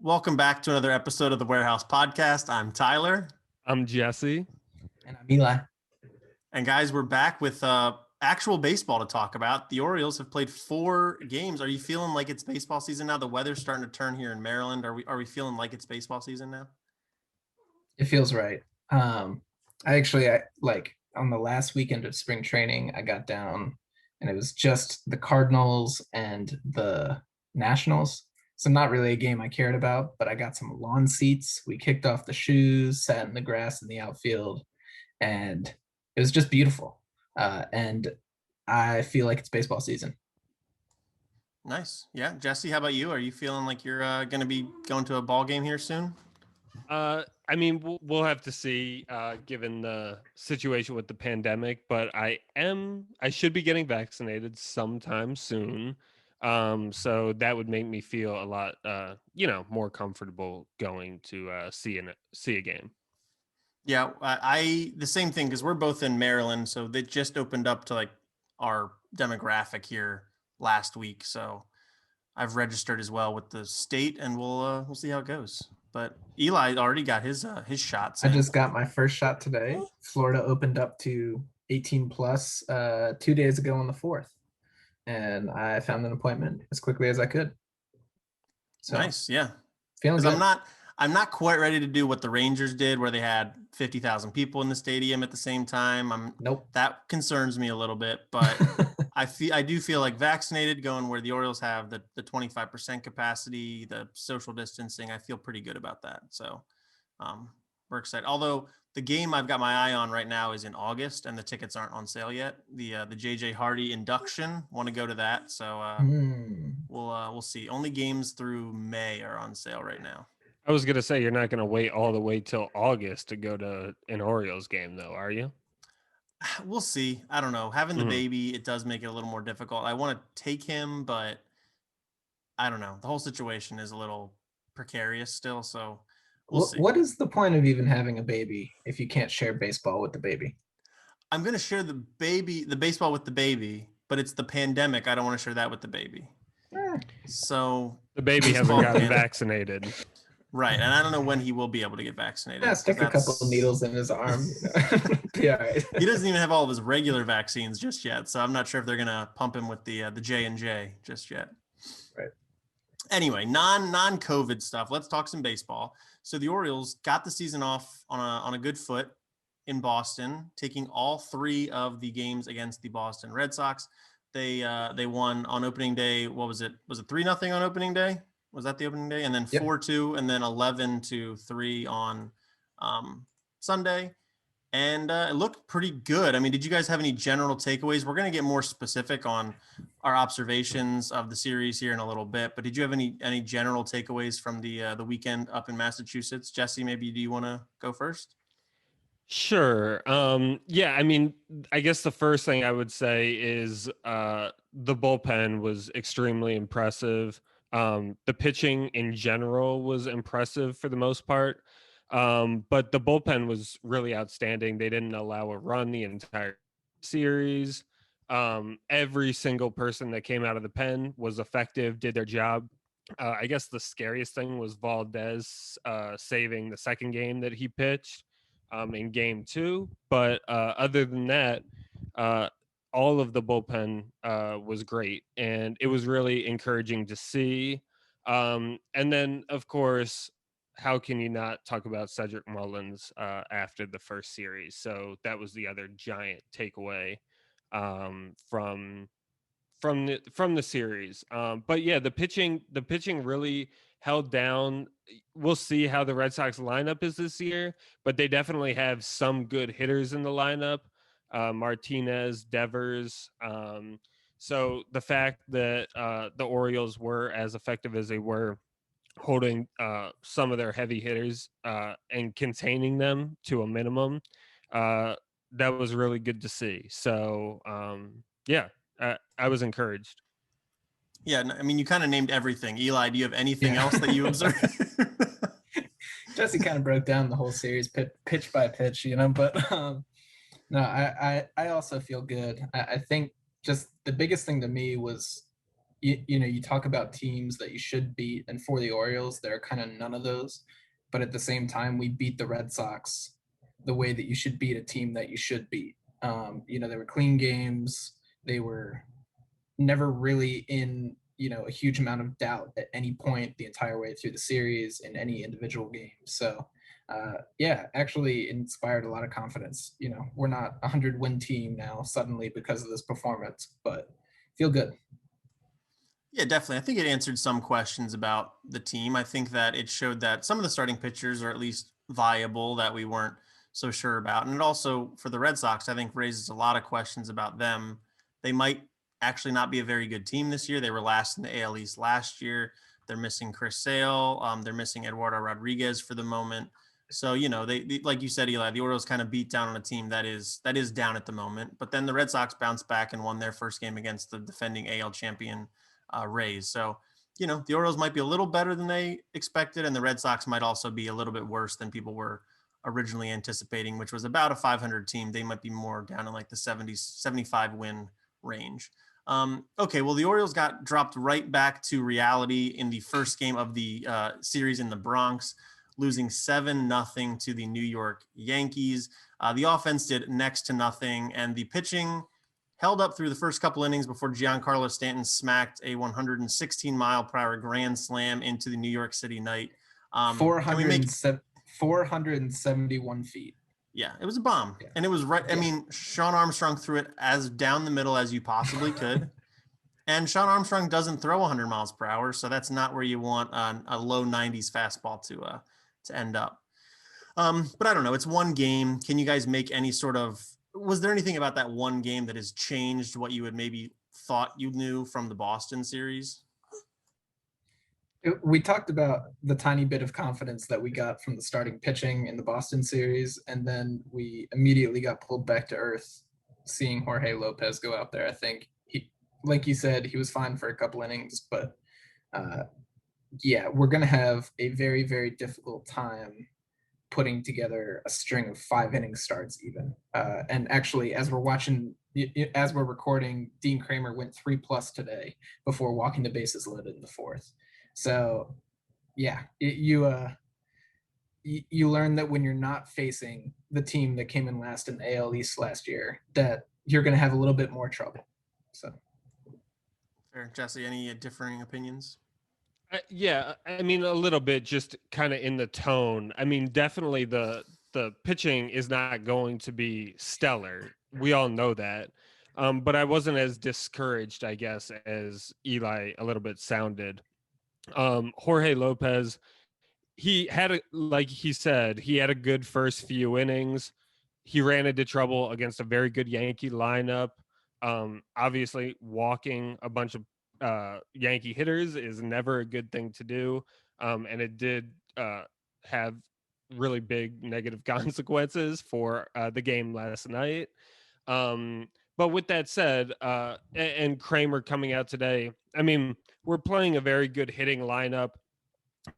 Welcome back to another episode of the Warehouse Podcast. I'm Tyler. I'm Jesse. And I'm Eli. And guys, we're back with actual baseball to talk about. The Orioles have played 4 games. Are you feeling like it's baseball season now? The weather's starting to turn here in Maryland. Are we feeling like it's baseball season now? It feels right. I like on the last weekend of spring training, I got down and it was just the Cardinals and the Nationals. So not really a game I cared about, but I got some lawn seats. We kicked off the shoes, sat in the grass in the outfield, and it was just beautiful. And I feel like it's baseball season. Nice. Yeah. Jesse, how about you? Are you feeling like you're going to be going to a ball game here soon? I mean, we'll have to see, given the situation with the pandemic, but I should be getting vaccinated sometime soon. So that would make me feel a lot, more comfortable going to see a game. Yeah, I the same thing because we're both in Maryland, so they just opened up to like our demographic here last week. So I've registered as well with the state, and we'll see how it goes. But Eli already got his shots. I just got my first shot today. Florida opened up to 18 plus 2 days ago on the 4th. And I found an appointment as quickly as I could. So nice, yeah. Feeling good. I'm not quite ready to do what the Rangers did, where they had 50,000 people in the stadium at the same time. Nope. That concerns me a little bit, but I do feel like vaccinated, going where the Orioles have the 25% capacity, the social distancing. I feel pretty good about that. So we're excited. Although the game I've got my eye on right now is in August, and the tickets aren't on sale yet. The JJ Hardy induction, want to go to that. So we'll see. Only games through May are on sale right now. I was going to say, you're not going to wait all the way till August to go to an Orioles game, though, are you? We'll see. I don't know. Having the baby, it does make it a little more difficult. I want to take him, but I don't know. The whole situation is a little precarious still, so we'll see. What is the point of even having a baby if you can't share baseball with the baby? I'm going to share the baseball with the baby, but it's the pandemic. I don't want to share that with the baby. So the baby hasn't gotten vaccinated. Right, and I don't know when he will be able to get vaccinated. Yeah, stick a couple of needles in his arm. Yeah, right. He doesn't even have all of his regular vaccines just yet, so I'm not sure if they're gonna pump him with the J&J just yet. Right. Anyway, non-COVID stuff. Let's talk some baseball. So the Orioles got the season off on a good foot in Boston, taking all 3 of the games against the Boston Red Sox. They won on opening day. What was it? Was it 3-0 on opening day? Was that the opening day? And then 4-2 and then 11-3 on Sunday. And it looked pretty good. I mean, did you guys have any general takeaways? We're going to get more specific on our observations of the series here in a little bit. But did you have any general takeaways from the weekend up in Massachusetts? Jesse, maybe do you want to go first? Sure. Yeah, I mean, I guess the first thing I would say is the bullpen was extremely impressive. The pitching in general was impressive for the most part, but the bullpen was really outstanding. They didn't allow a run the entire series. Every single person that came out of the pen was effective, did their job. I guess the scariest thing was Valdez saving the second game that he pitched in game 2. But other than that, all of the bullpen was great, and it was really encouraging to see. And then, of course, how can you not talk about Cedric Mullins after the first series? So that was the other giant takeaway from the series. But yeah, the pitching really held down. We'll see how the Red Sox lineup is this year, but they definitely have some good hitters in the lineup. Martinez, Devers. So the fact that the Orioles were as effective as they were, holding some of their heavy hitters and containing them to a minimum, that was really good to see. So yeah, I was encouraged. Yeah, I mean, you kind of named everything. Eli, do you have anything else that you observed? Jesse kind of broke down the whole series pitch by pitch, but no, I also feel good. I think just the biggest thing to me was, you talk about teams that you should beat, and for the Orioles, there are kind of none of those. But at the same time, we beat the Red Sox the way that you should beat a team that you should beat. They were clean games. They were never really in, a huge amount of doubt at any point the entire way through the series in any individual game. So, actually inspired a lot of confidence. We're not a 100-win team now suddenly because of this performance, but feel good. Yeah, definitely. I think it answered some questions about the team. I think that it showed that some of the starting pitchers are at least viable that we weren't so sure about. And it also, for the Red Sox, I think raises a lot of questions about them. They might actually not be a very good team this year. They were last in the AL East last year. They're missing Chris Sale. They're missing Eduardo Rodriguez for the moment. So, they like you said, Eli, the Orioles kind of beat down on a team that is down at the moment. But then the Red Sox bounced back and won their first game against the defending AL champion Rays. So, the Orioles might be a little better than they expected, and the Red Sox might also be a little bit worse than people were originally anticipating, which was about a 500 team. They might be more down in like the 70, 75 win range. Okay, well, the Orioles got dropped right back to reality in the first game of the series in the Bronx, losing 7-0 to the New York Yankees. The offense did next to nothing, and the pitching held up through the first couple innings before Giancarlo Stanton smacked a 116-mile-per-hour grand slam into the New York City night. 471 feet. Yeah, it was a bomb. Yeah. And it was right. I mean, Sean Armstrong threw it as down the middle as you possibly could. And Sean Armstrong doesn't throw 100 miles per hour, so that's not where you want a low 90s fastball to end up. But I don't know. It's one game. Can you guys make any sort of – was there anything about that one game that has changed what you had maybe thought you knew from the Boston series? We talked about the tiny bit of confidence that we got from the starting pitching in the Boston series, and then we immediately got pulled back to earth seeing Jorge Lopez go out there. I think, like you said, he was fine for a couple innings, but we're going to have a very, very difficult time putting together a string of 5-inning starts even. And actually, as we're recording, Dean Kramer went 3+ today before walking the bases loaded in the fourth. So, you learn that when you're not facing the team that came in last in the AL East last year, that you're going to have a little bit more trouble. So, fair. Jesse, any differing opinions? I mean, a little bit, just kind of in the tone. I mean, definitely the pitching is not going to be stellar. We all know that. But I wasn't as discouraged, I guess, as Eli a little bit sounded. Jorge Lopez, like he said, he had a good first few innings. He ran into trouble against a very good Yankee lineup. Obviously, walking a bunch of Yankee hitters is never a good thing to do. And it did have really big negative consequences for the game last night. But with that said, and Kramer coming out today, I mean, we're playing a very good hitting lineup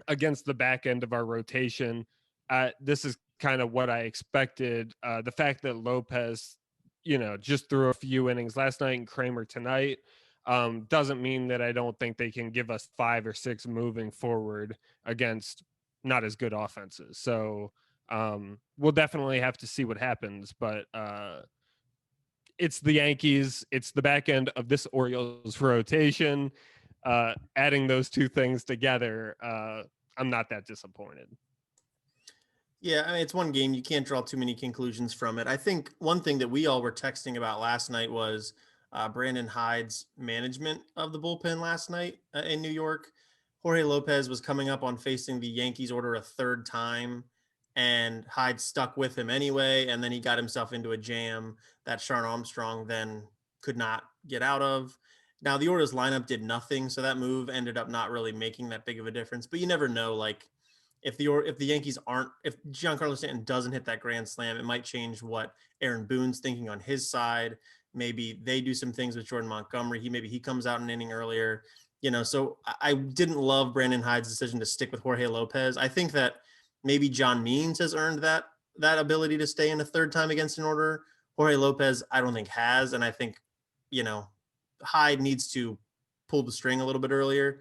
against the back end of our rotation. This is kind of what I expected. The fact that Lopez, just threw a few innings last night and Kramer tonight, doesn't mean that I don't think they can give us 5 or 6 moving forward against not as good offenses. So we'll definitely have to see what happens, but it's the Yankees. It's the back end of this Orioles rotation. Adding those two things together, I'm not that disappointed. Yeah, I mean, it's one game. You can't draw too many conclusions from it. I think one thing that we all were texting about last night was Brandon Hyde's management of the bullpen last night in New York. Jorge Lopez was coming up on facing the Yankees order a third time, and Hyde stuck with him anyway, and then he got himself into a jam that Sean Armstrong then could not get out of. Now, the Orioles lineup did nothing, so that move ended up not really making that big of a difference. But you never know, like, if the Yankees if Giancarlo Stanton doesn't hit that grand slam, it might change what Aaron Boone's thinking on his side. Maybe they do some things with Jordan Montgomery. Maybe he comes out an inning earlier. So I didn't love Brandon Hyde's decision to stick with Jorge Lopez. I think that maybe John Means has earned that ability to stay in a third time against an order. Jorge Lopez, I don't think has. And I think, Hyde needs to pulled the string a little bit earlier.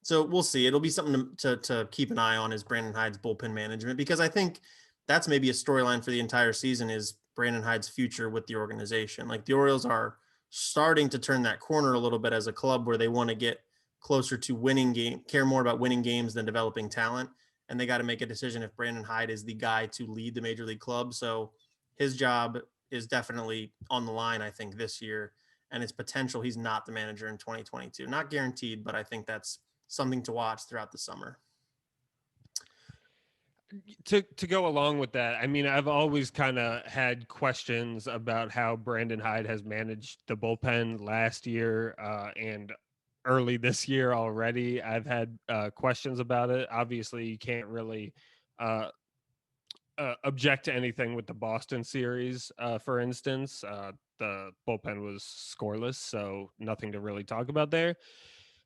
So we'll see. It'll be something to keep an eye on, is Brandon Hyde's bullpen management, because I think that's maybe a storyline for the entire season, is Brandon Hyde's future with the organization. Like, the Orioles are starting to turn that corner a little bit as a club, where they want to get closer to care more about winning games than developing talent. And they got to make a decision if Brandon Hyde is the guy to lead the major league club. So his job is definitely on the line, I think, this year. And it's potential he's not the manager in 2022. Not guaranteed, but I think that's something to watch throughout the summer. To go along with that, I mean, I've always kind of had questions about how Brandon Hyde has managed the bullpen last year and early this year already. I've had questions about it. Obviously, you can't really object to anything with the Boston series, for instance. The bullpen was scoreless, so nothing to really talk about there.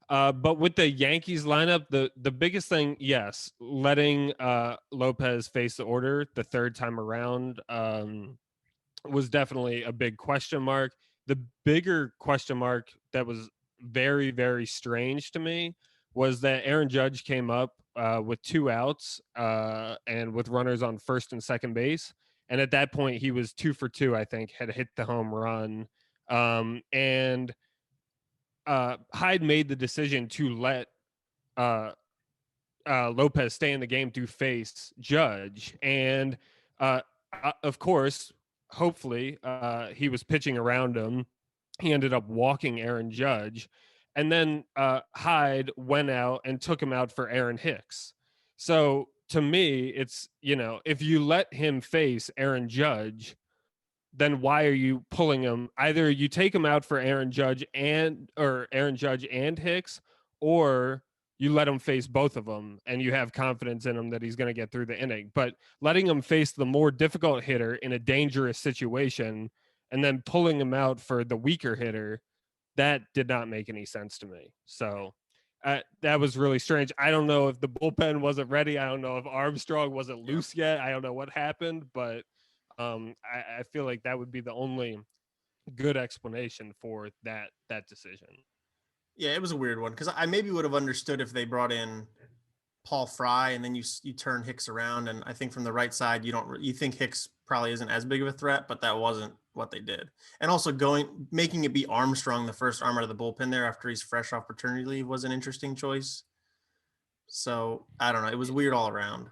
But with the Yankees lineup, the biggest thing, yes, letting Lopez face the order the third time around was definitely a big question mark. The bigger question mark that was very, very strange to me was that Aaron Judge came up with 2 outs and with runners on first and second base. And at that point, he was 2 for 2, I think, had hit the home run. And Hyde made the decision to let Lopez stay in the game to face Judge. And of course, hopefully, he was pitching around him. He ended up walking Aaron Judge. And then Hyde went out and took him out for Aaron Hicks. So to me, it's, if you let him face Aaron Judge, then why are you pulling him? Either you take him out for Aaron Judge and Hicks, or you let him face both of them and you have confidence in him that he's going to get through the inning. But letting him face the more difficult hitter in a dangerous situation and then pulling him out for the weaker hitter, that did not make any sense to me. So that was really strange. I don't know if the bullpen wasn't ready. I don't know if Armstrong wasn't loose yet. I don't know what happened, but I feel like that would be the only good explanation for that decision. Yeah, it was a weird one, because I maybe would have understood if they brought in Paul Fry and then you turn Hicks around, and I think from the right side you think Hicks probably isn't as big of a threat, but that wasn't what they did. And also making it be Armstrong, the first arm out of the bullpen there after he's fresh off paternity leave, was an interesting choice. So I don't know, it was weird all around.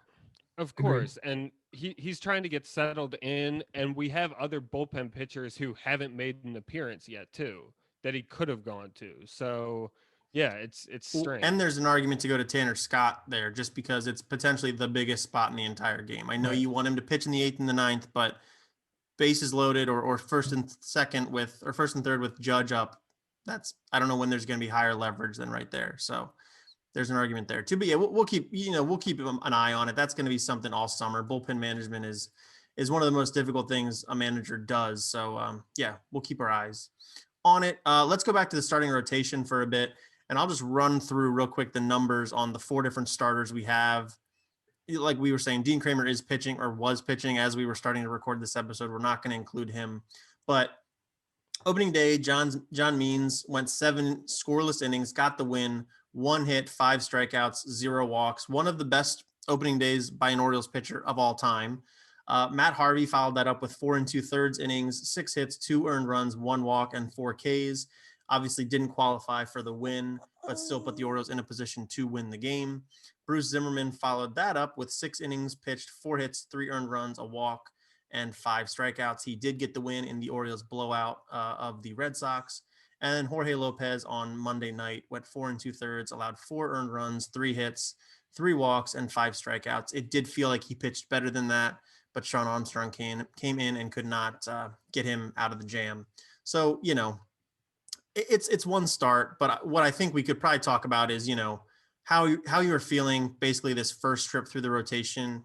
Of course, and he's trying to get settled in, and we have other bullpen pitchers who haven't made an appearance yet too, that he could have gone to. So yeah, it's strange. And there's an argument to go to Tanner Scott there, just because it's potentially the biggest spot in the entire game. I know you want him to pitch in the 8th and the 9th, but bases loaded or first and third with Judge up, I don't know when there's going to be higher leverage than right there. So there's an argument there too. But yeah, we'll keep an eye on it. That's going to be something all summer. Bullpen management is one of the most difficult things a manager does. So yeah, we'll keep our eyes on it. Let's go back to the starting rotation for a bit, and I'll just run through real quick the numbers on the 4 different starters we have. Like we were saying, Dean Kramer is pitching, or was pitching, as we were starting to record this episode. We're not going to include him, but opening day, John Means went 7 scoreless innings, got the win, 1 hit, 5 strikeouts, 0 walks. One of the best opening days by an Orioles pitcher of all time. Matt Harvey followed that up with 4 2/3 innings, 6 hits, 2 earned runs, 1 walk, and 4 Ks. Obviously didn't qualify for the win, but still put the Orioles in a position to win the game. Bruce Zimmerman followed that up with 6 innings pitched, 4 hits, 3 earned runs, a walk, and 5 strikeouts. He did get the win in the Orioles blowout of the Red Sox. And then Jorge Lopez on Monday night went 4 2/3, allowed 4 earned runs, 3 hits, 3 walks, and 5 strikeouts. It did feel like he pitched better than that, but Sean Armstrong came in and could not get him out of the jam. So, it's one start, but what I think we could probably talk about is, how you were feeling basically this first trip through the rotation,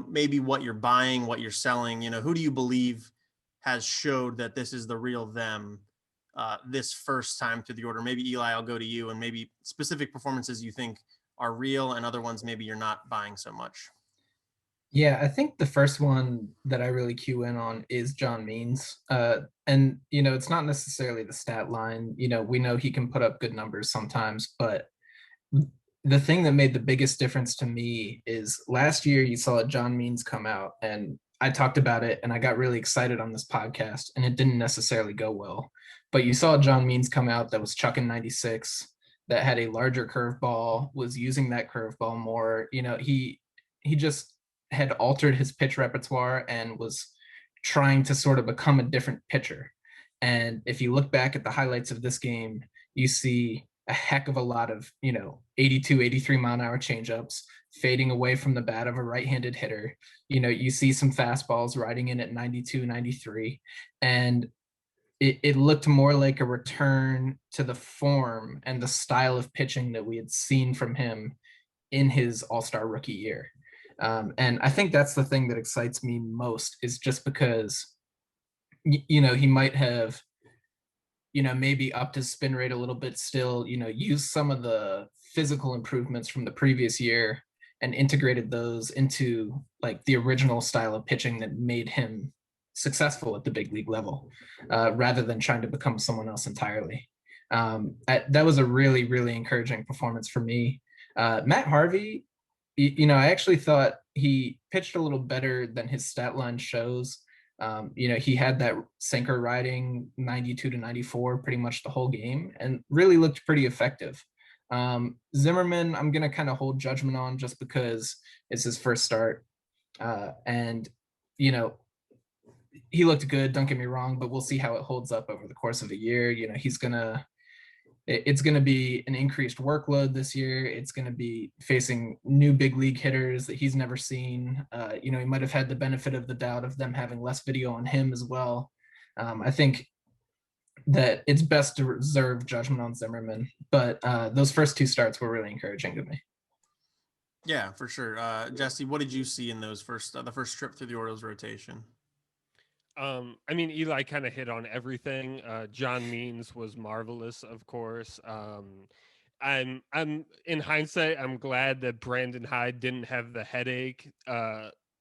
maybe what you're buying, what you're selling, who do you believe has showed that this is the real them this first time through the order? Maybe Eli, I'll go to you, and maybe specific performances you think are real and other ones maybe you're not buying so much. Yeah, I think the first one that I really cue in on is John Means. And, it's not necessarily the stat line. We know he can put up good numbers sometimes, but the thing that made the biggest difference to me is last year you saw John Means come out, and I talked about it and I got really excited on this podcast, and it didn't necessarily go well. But you saw John Means come out that was chucking 96, that had a larger curveball, was using that curveball more. He just had altered his pitch repertoire and was trying to sort of become a different pitcher. And if you look back at the highlights of this game, you see a heck of a lot of 82 83 mile an hour changeups fading away from the bat of a right-handed hitter. You see some fastballs riding in at 92 93, and it looked more like a return to the form and the style of pitching that we had seen from him in his all-star rookie year. And I think that's the thing that excites me most, is just because he might have maybe upped his spin rate a little bit still, used some of the physical improvements from the previous year and integrated those into like the original style of pitching that made him successful at the big league level, rather than trying to become someone else entirely. That was a really, really encouraging performance for me. Matt Harvey, I actually thought he pitched a little better than his stat line shows. He had that sinker riding 92 to 94 pretty much the whole game and really looked pretty effective. Zimmerman, I'm going to kind of hold judgment on just because it's his first start. And, he looked good, don't get me wrong, but we'll see how it holds up over the course of a year. It's going to be an increased workload this year. It's going to be facing new big league hitters that he's never seen. He might have had the benefit of the doubt of them having less video on him as well. I think that it's best to reserve judgment on Zimmerman, but those first two starts were really encouraging to me. Yeah, for sure. Jesse, what did you see in those the first trip through the Orioles rotation? I mean, Eli kind of hit on everything. John Means was marvelous, of course. I'm in hindsight, I'm glad that Brandon Hyde didn't have the headache.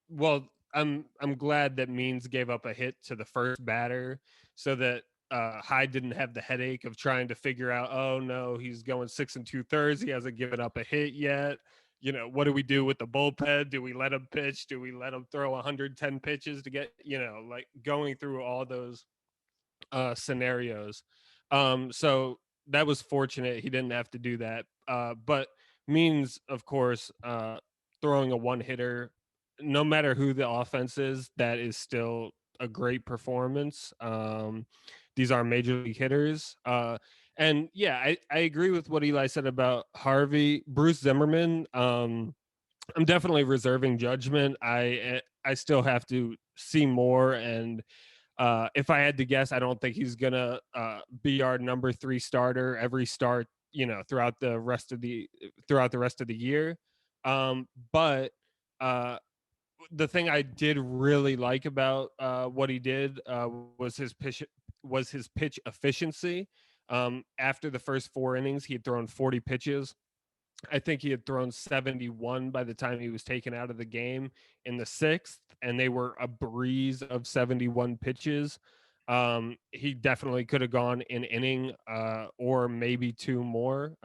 Well, I'm glad that Means gave up a hit to the first batter so that Hyde didn't have the headache of trying to figure out, oh no, he's going 6 2/3. He hasn't given up a hit yet. What do we do with the bullpen? Do we let him pitch? Do we let him throw 110 pitches to get, like going through all those scenarios. So that was fortunate. He didn't have to do that. But Means, of course, throwing a one hitter, no matter who the offense is, that is still a great performance. These are major league hitters. And yeah, I agree with what Eli said about Harvey. Bruce Zimmerman, I'm definitely reserving judgment. I still have to see more, and if I had to guess, I don't think he's gonna be our number 3 starter every start, throughout the rest of the year. But the thing I did really like about what he did was his pitch efficiency. After the first 4 innings, he had thrown 40 pitches. I think he had thrown 71 by the time he was taken out of the game in the 6th, and they were a breeze of 71 pitches. He definitely could have gone an inning or maybe 2 more.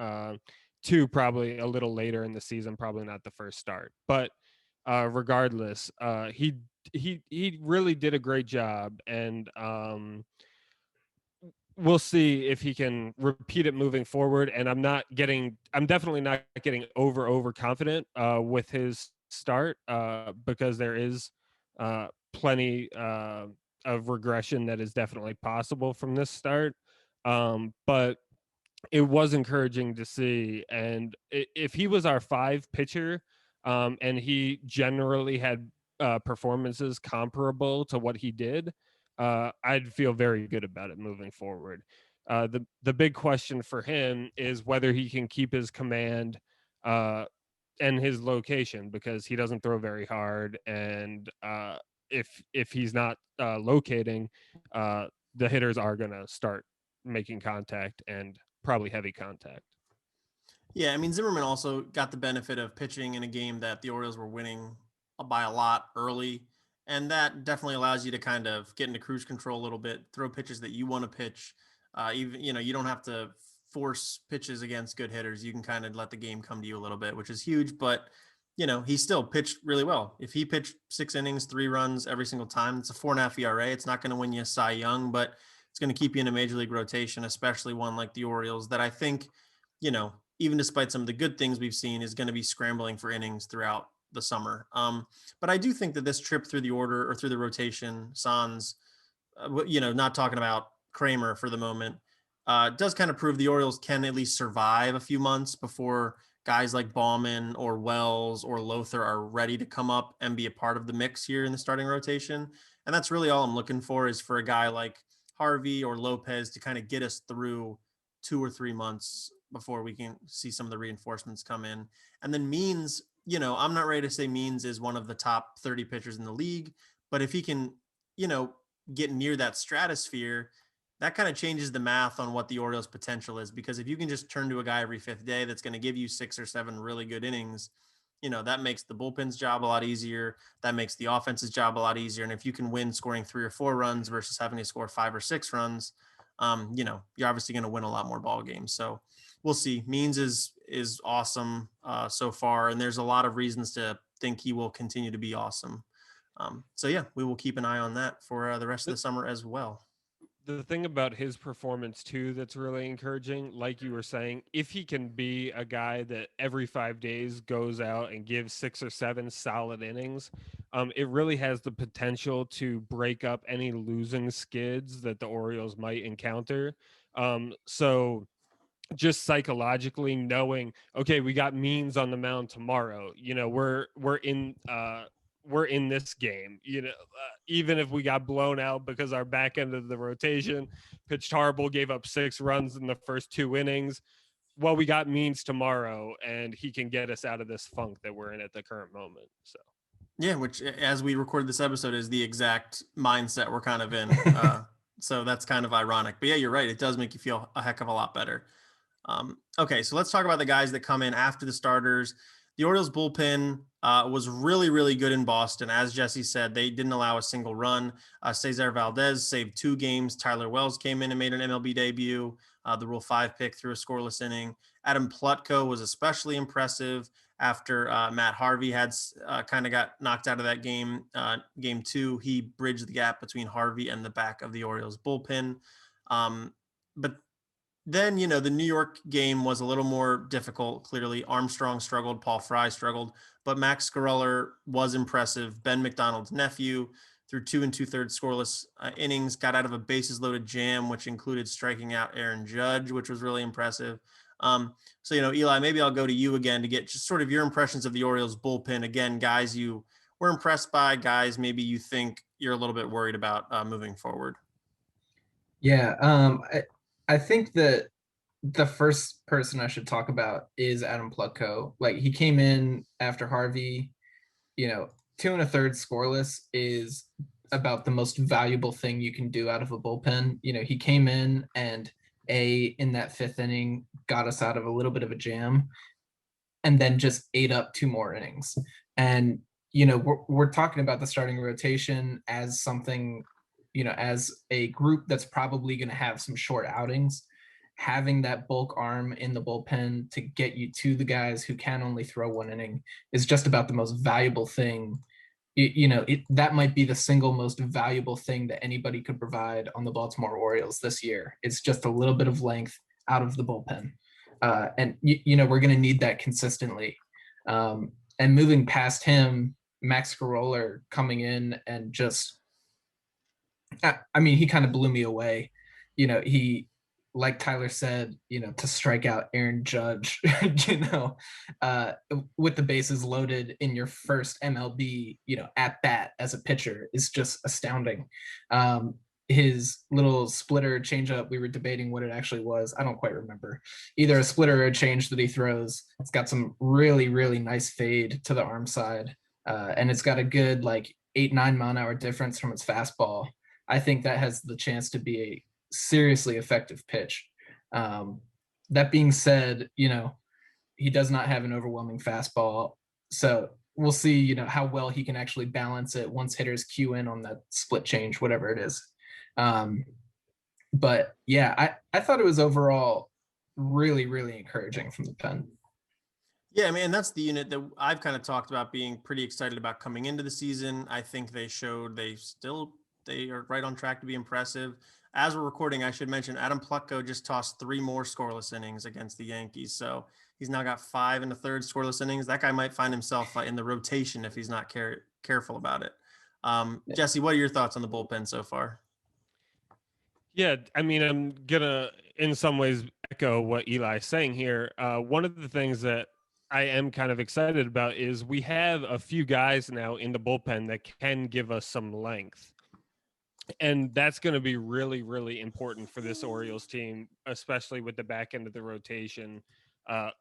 2 probably a little later in the season, probably not the first start. But regardless, he really did a great job, and we'll see if he can repeat it moving forward. And I'm definitely not getting over confident with his start because there is plenty of regression that is definitely possible from this start. But it was encouraging to see. And if he was our 5 pitcher and he generally had performances comparable to what he did, I'd feel very good about it moving forward. The big question for him is whether he can keep his command and his location, because he doesn't throw very hard, and if he's not locating, the hitters are going to start making contact, and probably heavy contact. Yeah, I mean, Zimmerman also got the benefit of pitching in a game that the Orioles were winning by a lot early. And that definitely allows you to kind of get into cruise control a little bit, throw pitches that you want to pitch. Even, you don't have to force pitches against good hitters. You can kind of let the game come to you a little bit, which is huge. But, he still pitched really well. If he pitched 6 innings, 3 runs every single time, it's a 4.5 ERA. It's not going to win you a Cy Young, but it's going to keep you in a major league rotation, especially one like the Orioles that I think, even despite some of the good things we've seen, is going to be scrambling for innings throughout the summer. But I do think that this trip through the order or through the rotation, Sans, not talking about Kramer for the moment, does kind of prove the Orioles can at least survive a few months before guys like Bauman or Wells or Lothar are ready to come up and be a part of the mix here in the starting rotation. And that's really all I'm looking for, is for a guy like Harvey or Lopez to kind of get us through 2 or 3 months before we can see some of the reinforcements come in. And then Means, I'm not ready to say Means is one of the top 30 pitchers in the league, but if he can, get near that stratosphere, that kind of changes the math on what the Orioles' potential is. Because if you can just turn to a guy every 5th day that's going to give you 6 or 7 really good innings, that makes the bullpen's job a lot easier. That makes the offense's job a lot easier. And if you can win scoring 3 or 4 runs versus having to score 5 or 6 runs, you're obviously going to win a lot more ball games. So we'll see. Means is awesome so far, and there's a lot of reasons to think he will continue to be awesome. So yeah, we will keep an eye on that for the rest of the summer as well. The thing about his performance too that's really encouraging, like you were saying, if he can be a guy that every 5 days goes out and gives 6 or 7 solid innings, it really has the potential to break up any losing skids that the Orioles might encounter. So just psychologically knowing, okay, we got Means on the mound tomorrow, we're in this game, even if we got blown out because our back end of the rotation pitched horrible, gave up 6 runs in the first 2 innings. Well, we got Means tomorrow, and he can get us out of this funk that we're in at the current moment. So, yeah, which as we record this episode is the exact mindset we're kind of in. So that's kind of ironic. But yeah, you're right. It does make you feel a heck of a lot better. Okay, so let's talk about the guys that come in after the starters. The Orioles bullpen was really, really good in Boston. As Jesse said, they didn't allow a single run. Cesar Valdez saved 2 games. Tyler Wells came in and made an MLB debut. The Rule 5 pick through a scoreless inning. Adam Plutko was especially impressive after Matt Harvey had kind of got knocked out of that game. Game 2, he bridged the gap between Harvey and the back of the Orioles bullpen. But then, the New York game was a little more difficult. Clearly, Armstrong struggled, Paul Fry struggled, but Max Scarella was impressive. Ben McDonald's nephew threw 2 2/3 scoreless innings, got out of a bases loaded jam, which included striking out Aaron Judge, which was really impressive. So, Eli, maybe I'll go to you again to get just sort of your impressions of the Orioles bullpen. Again, guys you were impressed by, guys maybe you think you're a little bit worried about moving forward. Yeah, I think that the first person I should talk about is Adam Plutko. Like, he came in after Harvey, 2 1/3 scoreless is about the most valuable thing you can do out of a bullpen. He came in and in that 5th inning got us out of a little bit of a jam, and then just ate up 2 more innings. And we're talking about the starting rotation as something, as a group that's probably going to have some short outings. Having that bulk arm in the bullpen to get you to the guys who can only throw 1 inning is just about the most valuable thing. That might be the single most valuable thing that anybody could provide on the Baltimore Orioles this year. It's just a little bit of length out of the bullpen. And we're going to need that consistently. And moving past him, Max Scarella coming in and just, he kind of blew me away. He, like Tyler said, to strike out Aaron Judge, with the bases loaded in your first MLB, at bat as a pitcher is just astounding. His little splitter changeup, we were debating what it actually was. I don't quite remember. Either a splitter or a change that he throws. It's got some really, really nice fade to the arm side. And it's got a good 8-9 mile an hour difference from its fastball. I think that has the chance to be a seriously effective pitch. That being said, he does not have an overwhelming fastball. So we'll see, how well he can actually balance it once hitters cue in on that split change, whatever it is. But yeah, I thought it was overall really, really encouraging from the pen. Yeah, I mean, that's the unit that I've kind of talked about being pretty excited about coming into the season. I think they showed they are right on track to be impressive. As we're recording, I should mention Adam Plutko just tossed 3 more scoreless innings against the Yankees. So he's now got 5 1/3 scoreless innings. That guy might find himself in the rotation if he's not careful about it. Jesse, what are your thoughts on the bullpen so far? Yeah, I mean, I'm gonna in some ways echo what Eli's saying here. One of the things that I am kind of excited about is we have a few guys now in the bullpen that can give us some length. And that's going to be really, really important for this Orioles team, especially with the back end of the rotation,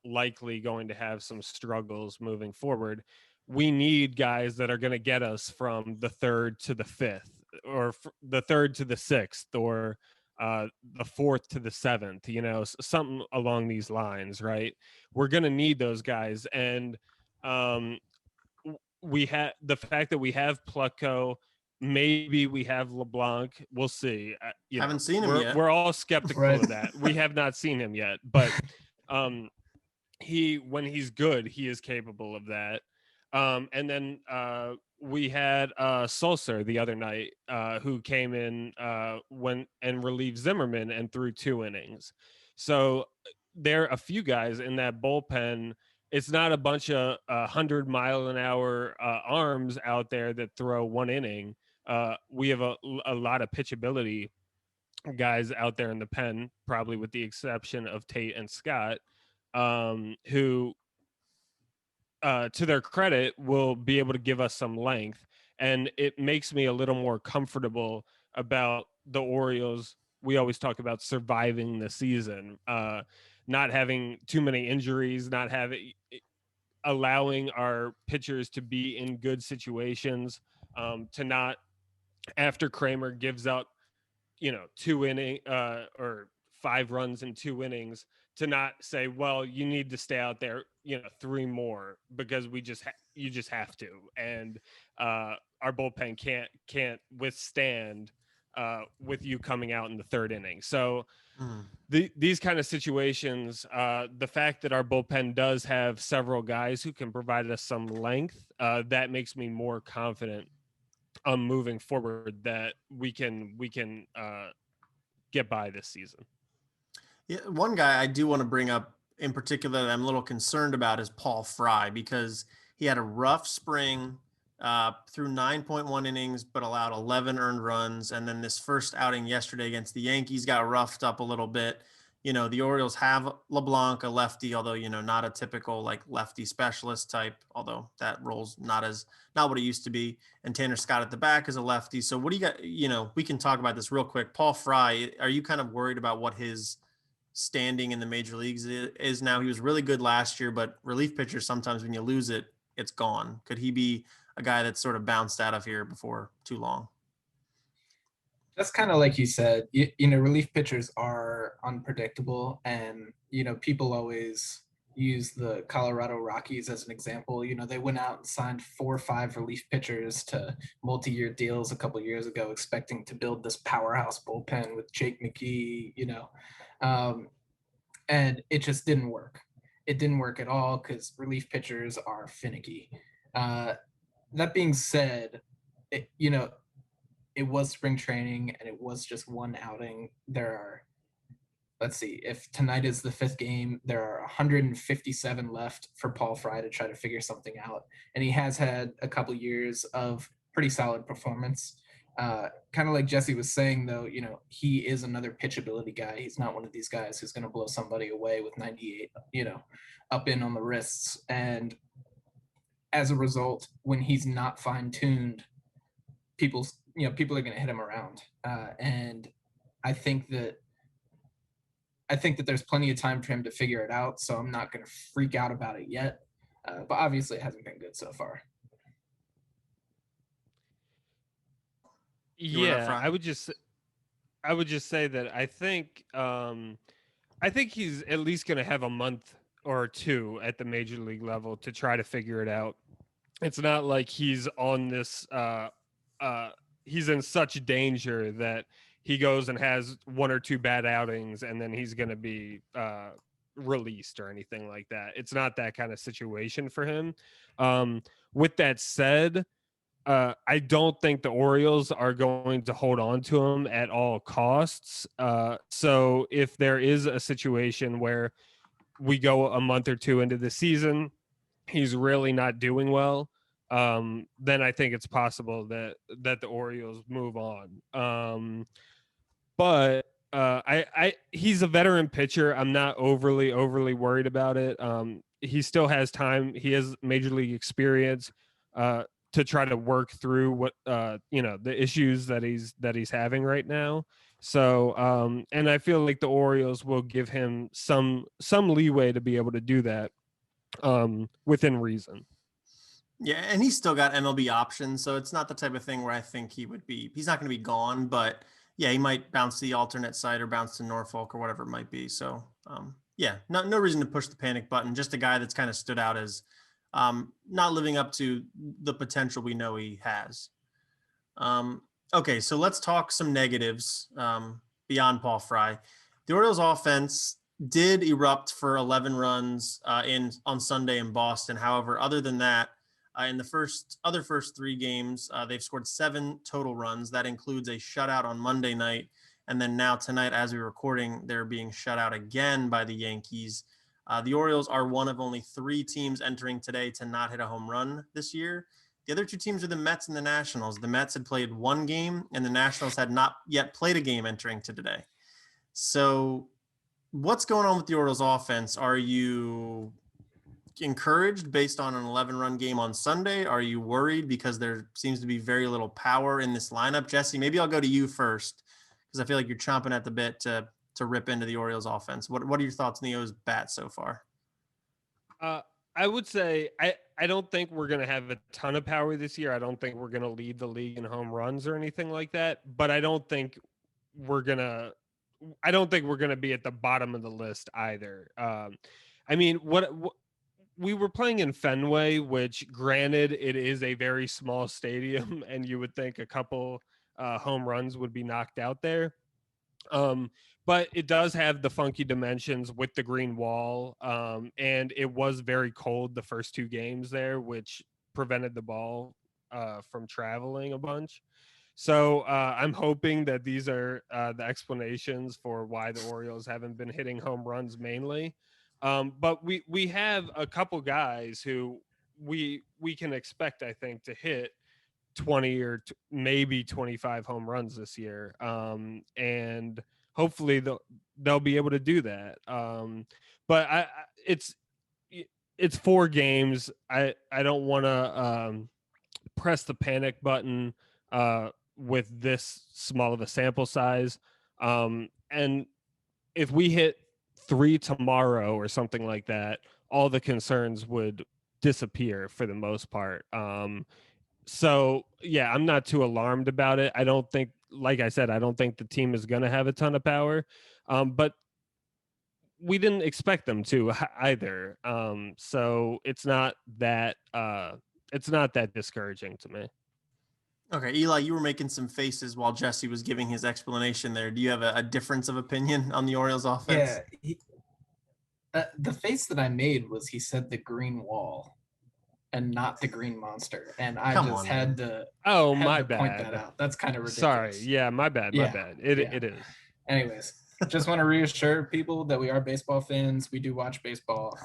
likely going to have some struggles moving forward. We need guys that are going to get us from the 3rd to the 5th, or the 3rd to the 6th, or the 4th to the 7th, something along these lines, right? We're going to need those guys. And we have the fact that we have Plutko, maybe we have LeBlanc. We'll see. Haven't seen him yet. We're all skeptical Right. of that. We have not seen him yet, but when he's good, he is capable of that. And then we had Sulser the other night, who came in and relieved Zimmerman and threw 2 innings. So there are a few guys in that bullpen. It's not a bunch of 100-mile-an-hour arms out there that throw 1 inning. We have a lot of pitchability guys out there in the pen, probably with the exception of Tate and Scott, who, to their credit, will be able to give us some length. And it makes me a little more comfortable about the Orioles. We always talk about surviving the season, not having too many injuries, allowing our pitchers to be in good situations, to not, after Kramer gives up, 2 inning or 5 runs in 2 innings, to not say, well, you need to stay out there, 3 more, because you just have to. And our bullpen can't withstand with you coming out in the 3rd inning. So these kind of situations, the fact that our bullpen does have several guys who can provide us some length, that makes me more confident on moving forward that we can get by this season. Yeah, one guy I do want to bring up in particular that I'm a little concerned about is Paul Fry, because he had a rough spring, through 9.1 innings, but allowed 11 earned runs. And then this first outing yesterday against the Yankees got roughed up a little bit. The Orioles have LeBlanc, a lefty, although, not a typical like lefty specialist type, although that role's not what it used to be. And Tanner Scott at the back is a lefty. So what do you got? We can talk about this real quick. Paul Fry, are you kind of worried about what his standing in the major leagues is now? He was really good last year, but relief pitchers, sometimes when you lose it, it's gone. Could he be a guy that's sort of bounced out of here before too long? That's kind of like you said, relief pitchers are unpredictable, and, people always use the Colorado Rockies as an example. They went out and signed 4 or 5 relief pitchers to multi-year deals a couple years ago, expecting to build this powerhouse bullpen with Jake McGee, and it just didn't work. It didn't work at all because relief pitchers are finicky. That being said, it was spring training and it was just 1 outing. Let's see, if tonight is the 5th game, there are 157 left for Paul Fry to try to figure something out. And he has had a couple years of pretty solid performance. Kind of like Jesse was saying, though, he is another pitchability guy. He's not one of these guys who's going to blow somebody away with 98, up in on the wrists. And as a result, when he's not fine-tuned, people are going to hit him around. And I think that there's plenty of time for him to figure it out. So I'm not going to freak out about it yet. But obviously it hasn't been good so far. Yeah, I would just say that I think he's at least going to have a month or 2 at the major league level to try to figure it out. It's not like he's on this he's in such danger that he goes and has one or two bad outings and then he's going to be released or anything like that. It's not that kind of situation for him. With that said, I don't think the Orioles are going to hold on to him at all costs. So if there is a situation where we go a month or two into the season, he's really not doing well, then I think it's possible that the Orioles move on. But I he's a veteran pitcher. I'm not overly worried about it. He still has time. He has major league experience to try to work through what the issues that he's having right now. So and I feel like the Orioles will give him some leeway to be able to do that within reason. Yeah, and he's still got MLB options, so it's not the type of thing where I think he's not going to be gone, but yeah, he might bounce to the alternate site or bounce to Norfolk or whatever it might be. So, yeah, no reason to push the panic button. Just a guy that's kind of stood out as not living up to the potential we know he has. Okay, so let's talk some negatives beyond Paul Fry. The Orioles offense did erupt for 11 runs on Sunday in Boston. However, other than that, in the first 3 games, they've scored 7 total runs. That includes a shutout on Monday night. And then now tonight, as we're recording, they're being shut out again by the Yankees. The Orioles are one of only 3 teams entering today to not hit a home run this year. The other 2 teams are the Mets and the Nationals. The Mets had played 1 game, and the Nationals had not yet played a game entering to today. So what's going on with the Orioles offense? Are you encouraged based on an 11-run game on Sunday? Are you worried because there seems to be very little power in this lineup? Jesse, maybe I'll go to you first because I feel like you're chomping at the bit to rip into the Orioles offense. What are your thoughts on the O's bat so far? I would say I don't think we're going to have a ton of power this year. I don't think we're going to lead the league in home runs or anything like that, but I don't think we're going to be at the bottom of the list either. I mean, what we were playing in Fenway, which granted it is a very small stadium and you would think a couple home runs would be knocked out there. But it does have the funky dimensions with the green wall. And it was very cold the first 2 games there, which prevented the ball from traveling a bunch. So I'm hoping that these are the explanations for why the Orioles haven't been hitting home runs mainly. But we have a couple guys who we can expect, I think, to hit 20 or maybe 25 home runs this year. And hopefully they'll be able to do that. But it's 4 games. I don't want to press the panic button with this small of a sample size. And if we hit 3 tomorrow or something like that, all the concerns would disappear for the most part. So yeah, I'm not too alarmed about it. I don't think, like I said, I don't think the team is going to have a ton of power, but we didn't expect them to either. So it's not that discouraging to me. Okay, Eli, you were making some faces while Jesse was giving his explanation there. Do you have a difference of opinion on the Orioles offense? Yeah, the face that I made was he said the green wall and not the green monster, and I had to point that out. That's kind of ridiculous. Sorry, yeah, my bad. It is. Anyways, just want to reassure people that we are baseball fans. We do watch baseball,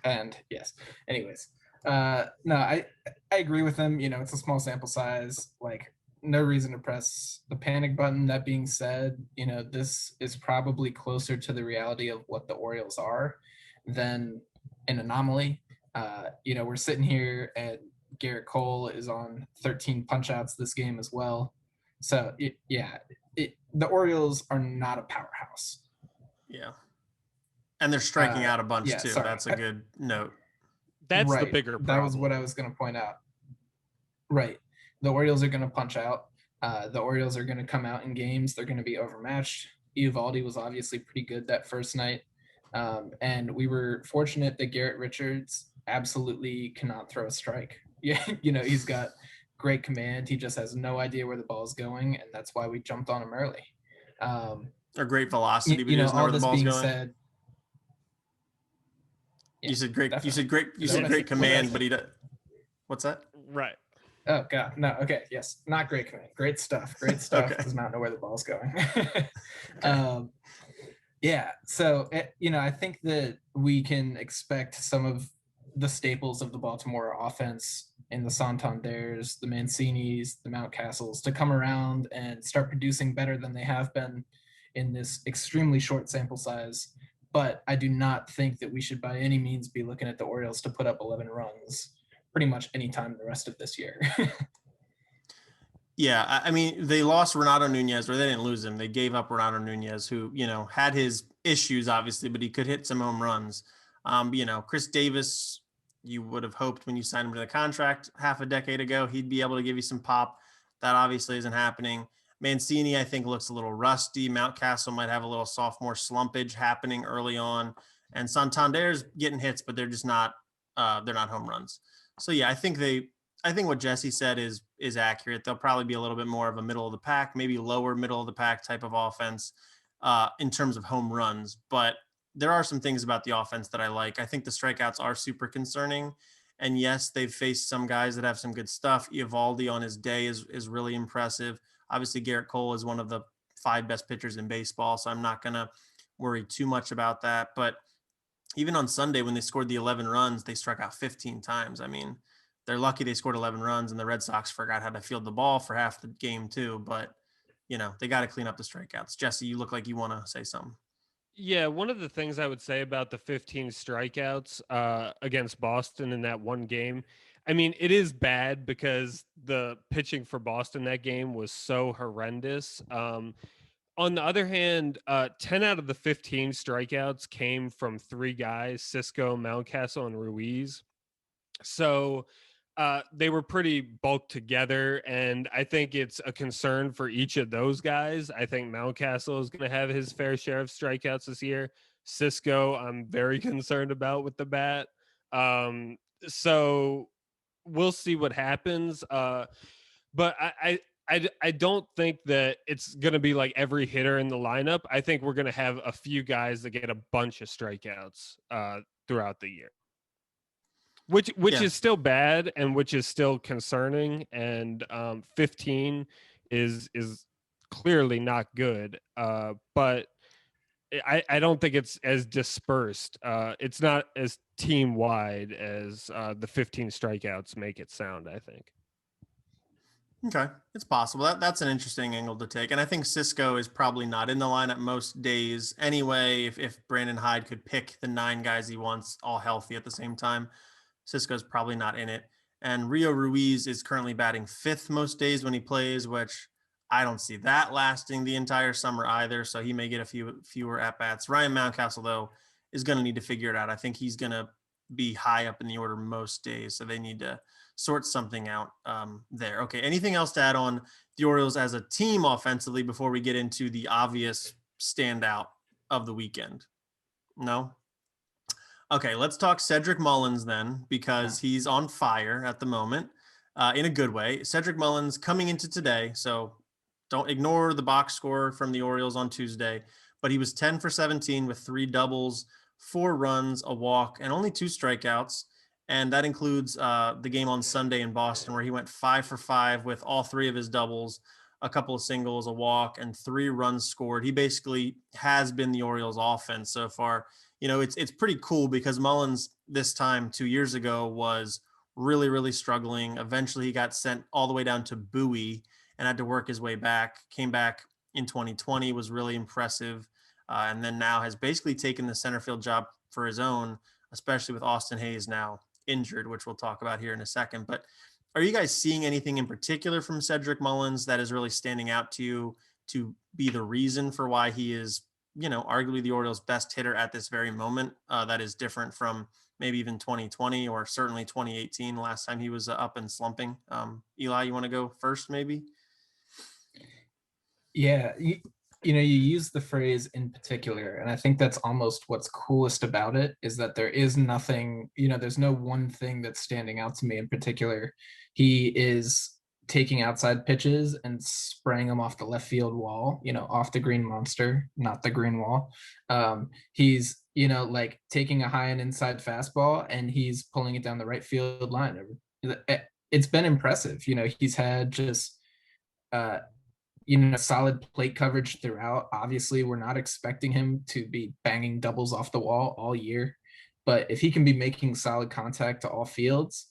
and yes. Anyways, no, I agree with him. You know, it's a small sample size. Like, no reason to press the panic button. That being said, you know, this is probably closer to the reality of what the Orioles are than an anomaly. You know, we're sitting here and Garrett Cole is on 13 punch outs this game as well. So the Orioles are not a powerhouse. Yeah. And they're striking out a bunch too. Sorry. That's a good note. That's right. The bigger problem. That was what I was going to point out. Right. The Orioles are going to punch out. The Orioles are going to come out in games. They're going to be overmatched. Eovaldi was obviously pretty good that first night. And we were fortunate that Garrett Richards absolutely cannot throw a strike. Yeah, he's got great command. He just has no idea where the ball is going, and that's why we jumped on him early. Or great velocity, but he doesn't know All where the this ball's being going. said, You said great. You said great. You Is that said what I great said? What did I command, say? but he does. What's that? Right. Oh God, no. Okay, yes, not great command. Great stuff. Great stuff. Okay. Does not know where the ball's going. Okay. Yeah. So I think that we can expect some of the staples of the Baltimore offense in the Santanders, the Mancinis, the Mountcastles to come around and start producing better than they have been in this extremely short sample size. But I do not think that we should by any means be looking at the Orioles to put up 11 runs pretty much any time the rest of this year. Yeah, I mean, they lost Renato Nunez, or they didn't lose him. They gave up Renato Nunez, who had his issues, obviously, but he could hit some home runs. Chris Davis, you would have hoped when you signed him to the contract half a decade ago, he'd be able to give you some pop. That obviously isn't happening. Mancini, I think, looks a little rusty. Mountcastle might have a little sophomore slumpage happening early on, and Santander's getting hits, but they're just not. They're not home runs. So yeah, I think what Jesse said is accurate. They'll probably be a little bit more of a middle of the pack, maybe lower middle of the pack type of offense in terms of home runs. But there are some things about the offense that I like. I think the strikeouts are super concerning. And yes, they've faced some guys that have some good stuff. Eovaldi on his day is really impressive. Obviously, Garrett Cole is one of the 5 best pitchers in baseball, so I'm not going to worry too much about that. But even on Sunday, when they scored the 11 runs, they struck out 15 times. I mean, they're lucky they scored 11 runs, and the Red Sox forgot how to field the ball for half the game too. But they got to clean up the strikeouts. Jesse, you look like you want to say something. Yeah, one of the things I would say about the 15 strikeouts against Boston in that one game, I mean, it is bad because the pitching for Boston that game was so horrendous. On the other hand, 10 out of the 15 strikeouts came from 3 guys, Cisco, Mountcastle, and Ruiz. So they were pretty bulked together, and I think it's a concern for each of those guys. I think Mountcastle is going to have his fair share of strikeouts this year. Cisco, I'm very concerned about with the bat. So we'll see what happens. But I don't think that it's going to be like every hitter in the lineup. I think we're going to have a few guys that get a bunch of strikeouts throughout the year. Which Yeah. is still bad and which is still concerning, and 15 is clearly not good. But I don't think it's as dispersed. It's not as team wide as the 15 strikeouts make it sound, I think. Okay, it's possible. That's an interesting angle to take. And I think Cisco is probably not in the lineup most days anyway. If Brandon Hyde could pick the 9 guys he wants all healthy at the same time, Cisco's probably not in it. And Rio Ruiz is currently batting 5th most days when he plays, which I don't see that lasting the entire summer either. So he may get a fewer at-bats. Ryan Mountcastle, though, is going to need to figure it out. I think he's going to be high up in the order most days. So they need to sort something out there. Okay, anything else to add on the Orioles as a team offensively before we get into the obvious standout of the weekend? No? Okay, let's talk Cedric Mullins then, because he's on fire at the moment in a good way. Cedric Mullins coming into today, so don't ignore the box score from the Orioles on Tuesday, but he was 10 for 17 with 3 doubles, 4 runs, a walk, and only 2 strikeouts. And that includes the game on Sunday in Boston, where he went 5 for 5 with all 3 of his doubles, a couple of singles, a walk, and 3 runs scored. He basically has been the Orioles offense so far. It's pretty cool because Mullins this time 2 years ago was really, really struggling. Eventually he got sent all the way down to Bowie and had to work his way back, came back in 2020, was really impressive. And then now has basically taken the center field job for his own, especially with Austin Hayes now injured, which we'll talk about here in a second. But are you guys seeing anything in particular from Cedric Mullins that is really standing out to you to be the reason for why he is, arguably the Orioles' best hitter at this very moment? That is different from maybe even 2020 or certainly 2018, last time he was up and slumping. Eli, you want to go first maybe? Yeah, you use the phrase in particular, and I think that's almost what's coolest about it, is that there is nothing, there's no one thing that's standing out to me in particular. He is taking outside pitches and spraying them off the left field wall, off the green monster, not the green wall. He's, like taking a high and inside fastball and he's pulling it down the right field line. It's been impressive. He's had just, solid plate coverage throughout. Obviously, we're not expecting him to be banging doubles off the wall all year, but if he can be making solid contact to all fields,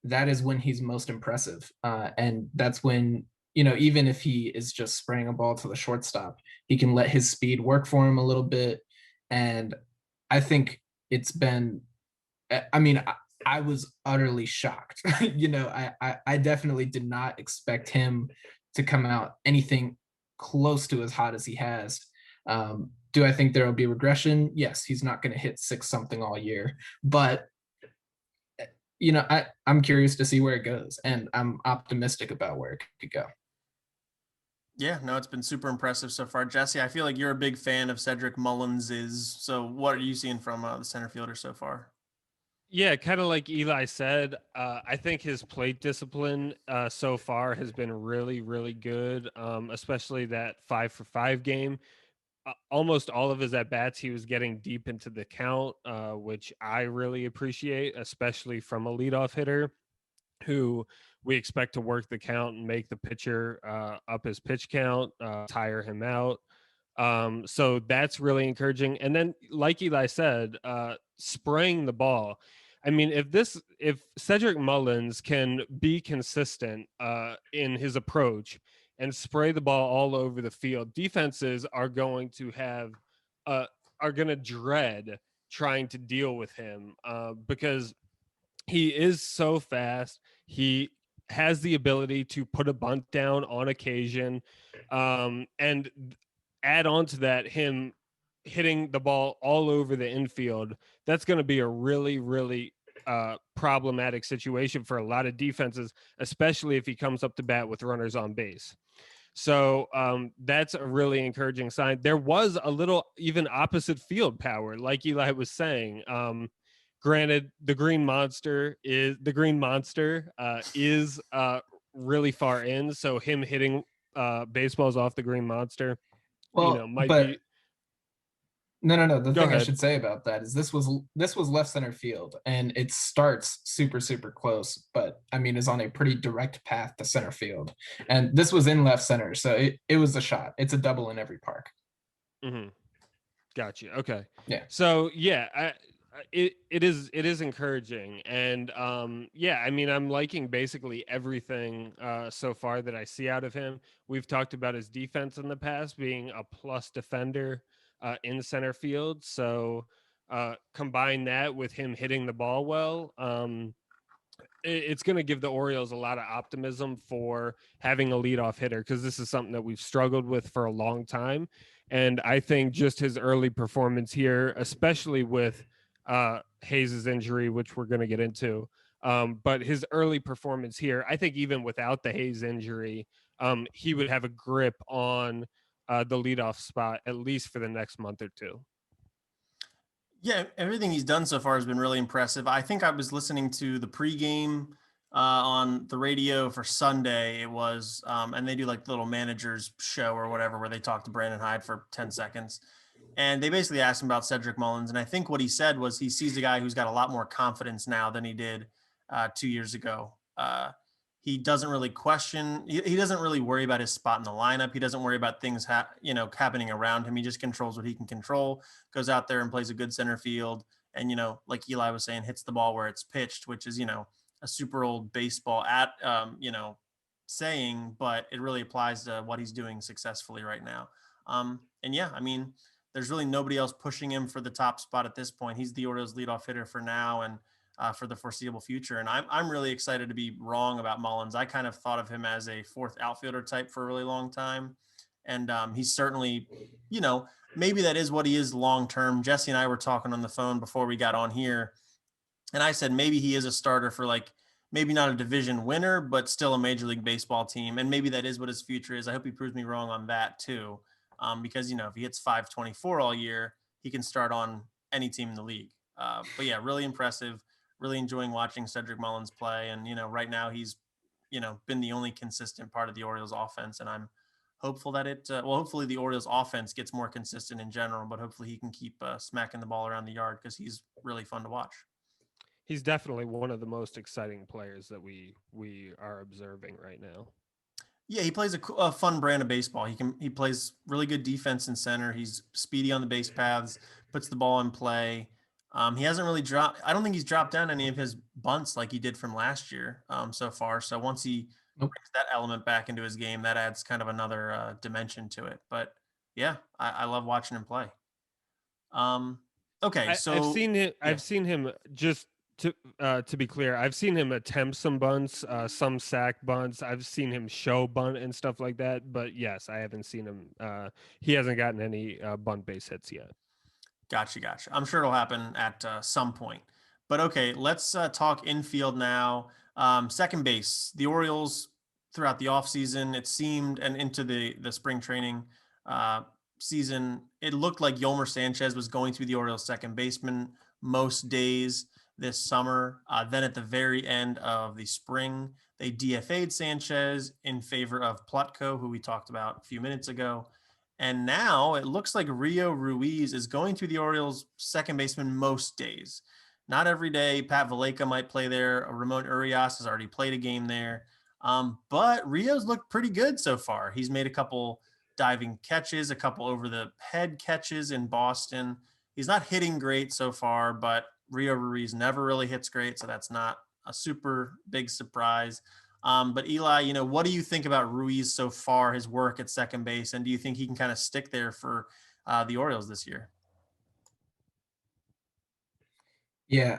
that is when he's most impressive. And that's when, even if he is just spraying a ball to the shortstop, he can let his speed work for him a little bit. And I think it's been, I was utterly shocked. I definitely did not expect him to come out anything close to as hot as he has. Do I think there will be regression? Yes, he's not going to hit 6-something all year, but I'm curious to see where it goes, and I'm optimistic about where it could go. Yeah, no, it's been super impressive so far. Jesse, I feel like you're a big fan of Cedric Mullins. So what are you seeing from the center fielder so far? Yeah, kind of like Eli said, I think his plate discipline so far has been really, really good, especially that 5-for-5 game. Almost all of his at-bats, he was getting deep into the count, which I really appreciate, especially from a leadoff hitter who we expect to work the count and make the pitcher up his pitch count, tire him out. So that's really encouraging. And then, like Eli said, spraying the ball. I mean, if Cedric Mullins can be consistent in his approach and spray the ball all over the field, defenses are going to dread trying to deal with him because he is so fast. He has the ability to put a bunt down on occasion, and add on to that, him hitting the ball all over the infield. That's going to be a really, really problematic situation for a lot of defenses, especially if he comes up to bat with runners on base. So that's a really encouraging sign. There was a little even opposite field power, like Eli was saying. Granted, the green monster is really far in, so him hitting baseballs off the green monster, might be. No. The Go thing I ahead. should say about that is this was left center field, and it starts super, super close, but is on a pretty direct path to center field. And this was in left center, so it was a shot. It's a double in every park. Mm-hmm. Gotcha. Okay. Yeah. So yeah, it is encouraging, and I'm liking basically everything so far that I see out of him. We've talked about his defense in the past being a plus defender in center field, so combine that with him hitting the ball well. It's going to give the Orioles a lot of optimism for having a leadoff hitter, because this is something that we've struggled with for a long time. And I think just his early performance here, especially with Hayes' injury, which we're going to get into, but his early performance here, I think even without the Hayes injury, he would have a grip on the leadoff spot, at least for the next month or two. Yeah, everything he's done so far has been really impressive. I think I was listening to the pregame on the radio for Sunday. It was, and they do like the little managers show or whatever, where they talk to Brandon Hyde for 10 seconds. And they basically asked him about Cedric Mullins. And I think what he said was he sees a guy who's got a lot more confidence now than he did 2 years ago. He doesn't really question. He doesn't really worry about his spot in the lineup. He doesn't worry about things happening around him. He just controls what he can control, goes out there and plays a good center field. And, like Eli was saying, hits the ball where it's pitched, which is, a super old baseball saying, but it really applies to what he's doing successfully right now. And yeah, there's really nobody else pushing him for the top spot at this point. He's the Orioles leadoff hitter for now. And for the foreseeable future. And I'm really excited to be wrong about Mullins. I kind of thought of him as a fourth outfielder type for a really long time. And he's certainly, maybe that is what he is long-term. Jesse and I were talking on the phone before we got on here. And I said, maybe he is a starter for maybe not a division winner, but still a Major League Baseball team. And maybe that is what his future is. I hope he proves me wrong on that too. because, if he hits 524 all year, he can start on any team in the league. But yeah, really impressive. Really enjoying watching Cedric Mullins play. And, right now he's, been the only consistent part of the Orioles offense. And I'm hopeful that hopefully the Orioles offense gets more consistent in general, but hopefully he can keep smacking the ball around the yard because he's really fun to watch. He's definitely one of the most exciting players that we are observing right now. Yeah, he plays a fun brand of baseball. He plays really good defense in center. He's speedy on the base paths, puts the ball in play. He hasn't really dropped. I don't think he's dropped down any of his bunts like he did from last year so far. So once he brings that element back into his game, that adds kind of another dimension to it. But yeah, I love watching him play. Okay, so I've seen it. Yeah. I've seen him just to be clear. I've seen him attempt some bunts, some sack bunts. I've seen him show bunt and stuff like that. But yes, I haven't seen him. He hasn't gotten any bunt base hits yet. Gotcha. I'm sure it'll happen at some point. But okay, let's talk infield now. Second base. The Orioles throughout the offseason, it seemed, and into the spring training season, it looked like Yolmer Sanchez was going to be the Orioles' second baseman most days this summer. Then at the very end of the spring, they DFA'd Sanchez in favor of Plutko, who we talked about a few minutes ago. And now it looks like Rio Ruiz is going to the Orioles' second baseman most days. Not every day. Pat Valleca might play there. Ramon Urias has already played a game there. But Rio's looked pretty good so far. He's made a couple diving catches, a couple over the head catches in Boston. He's not hitting great so far, but Rio Ruiz never really hits great, so that's not a super big surprise. But Eli, what do you think about Ruiz so far, his work at second base, and do you think he can kind of stick there for the Orioles this year? Yeah,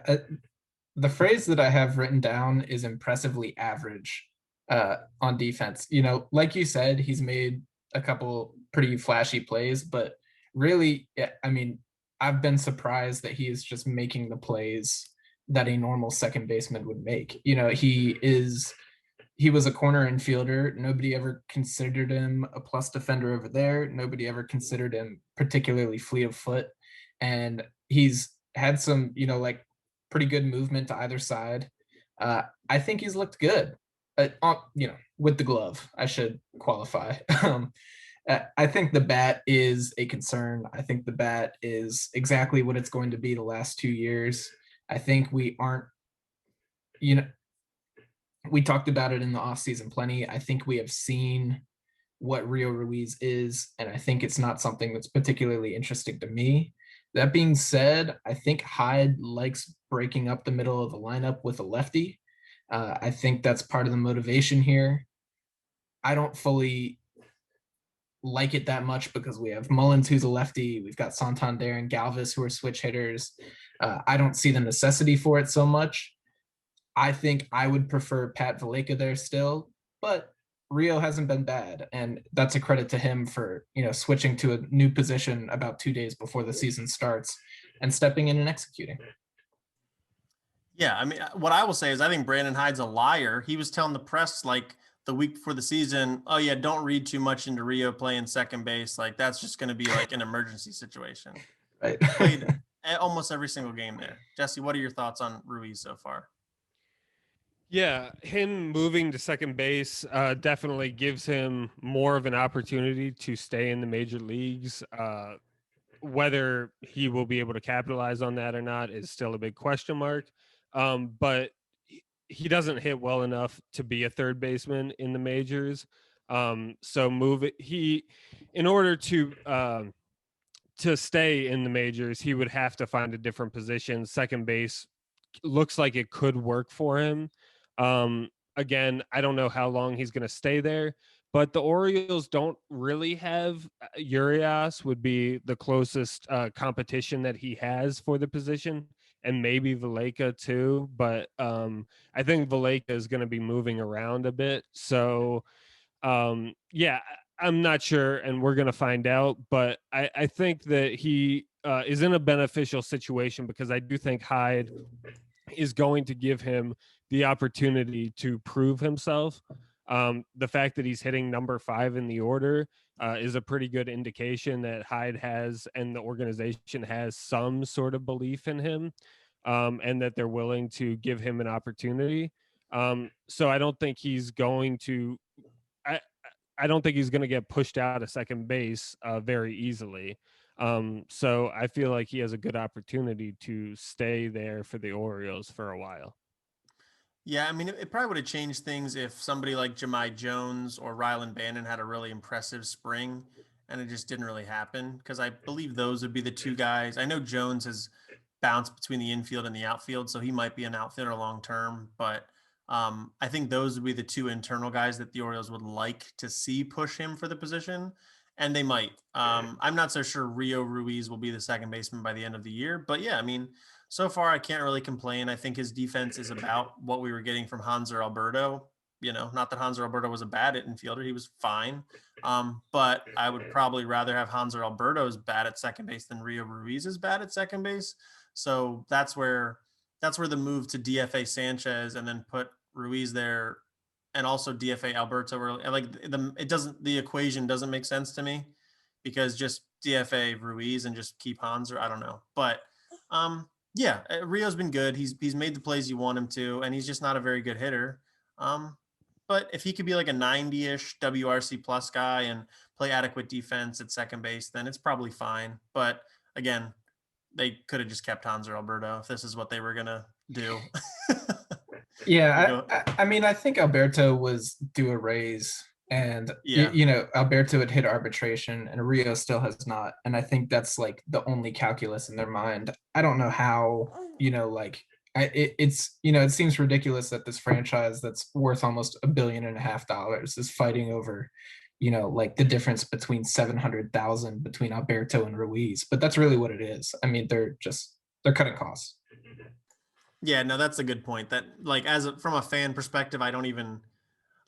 the phrase that I have written down is impressively average on defense. Like you said, he's made a couple pretty flashy plays, but really, I mean, I've been surprised that he is just making the plays that a normal second baseman would make. He was a corner infielder. Nobody ever considered him a plus defender over there. Nobody ever considered him particularly fleet of foot. And he's had some, pretty good movement to either side. I think he's looked good, with the glove, I should qualify. I think the bat is a concern. I think the bat is exactly what it's going to be the last 2 years. I think we aren't, we talked about it in the offseason plenty. I think we have seen what Rio Ruiz is, and I think it's not something that's particularly interesting to me. That being said, I think Hyde likes breaking up the middle of the lineup with a lefty. I think that's part of the motivation here. I don't fully like it that much because we have Mullins, who's a lefty. We've got Santander and Galvis, who are switch hitters. I don't see the necessity for it so much. I think I would prefer Pat Valleca there still, but Rio hasn't been bad, and that's a credit to him for switching to a new position about 2 days before the season starts and stepping in and executing. Yeah, I mean, what I will say is I think Brandon Hyde's a liar. He was telling the press like the week before the season, oh yeah, don't read too much into Rio playing second base. Like that's just going to be like an emergency situation. Right. Played almost every single game there. Jesse, what are your thoughts on Ruiz so far? Yeah, him moving to second base definitely gives him more of an opportunity to stay in the major leagues. Whether he will be able to capitalize on that or not is still a big question mark. But he doesn't hit well enough to be a third baseman in the majors. So in order to stay in the majors, he would have to find a different position. Second base looks like it could work for him. Again, I don't know how long he's going to stay there, but the Orioles don't really have Urias would be the closest competition that he has for the position, and maybe Valleca too. But I think Valleca is going to be moving around a bit. So yeah, I'm not sure, and we're going to find out. But I think that he is in a beneficial situation because I do think Hyde is going to give him the opportunity to prove himself. The fact that he's hitting number 5 in the order is a pretty good indication that Hyde has and the organization has some sort of belief in him, and that they're willing to give him an opportunity. So I don't think he's going to. I, I don't think he's going to get pushed out of second base very easily. So I feel like he has a good opportunity to stay there for the Orioles for a while. Yeah, I mean, it probably would have changed things if somebody like Jahmai Jones or Rylan Bannon had a really impressive spring, and it just didn't really happen, because I believe those would be the two guys. I know Jones has bounced between the infield and the outfield, so he might be an outfielder long term, but I think those would be the two internal guys that the Orioles would like to see push him for the position, and they might. I'm not so sure Rio Ruiz will be the second baseman by the end of the year, but yeah, I mean, so far, I can't really complain. I think his defense is about what we were getting from Hanser Alberto. Not that Hanser Alberto was a bad infielder; he was fine. But I would probably rather have Hanser Alberto's bad at second base than Rio Ruiz's bad at second base. So that's where the move to DFA Sanchez and then put Ruiz there, and also DFA Alberto. The equation doesn't make sense to me, because just DFA Ruiz and just keep Hanser. I don't know, but yeah, Rio's been good. He's made the plays you want him to, and he's just not a very good hitter. But if he could be like a 90-ish WRC plus guy and play adequate defense at second base, then it's probably fine. But again, they could have just kept Hanser Alberto if this is what they were gonna do. Yeah, I mean, I think Alberto was due a raise, and Yeah. Alberto had hit arbitration, and Rio still has not, and I think that's like the only calculus in their mind. I don't know how, it seems ridiculous that this franchise that's worth almost $1.5 billion is fighting over, like the difference between 700,000 between Alberto and Ruiz, but that's really what it is. I mean, they're cutting costs. Yeah, no, that's a good point. That, like, from a fan perspective, I don't even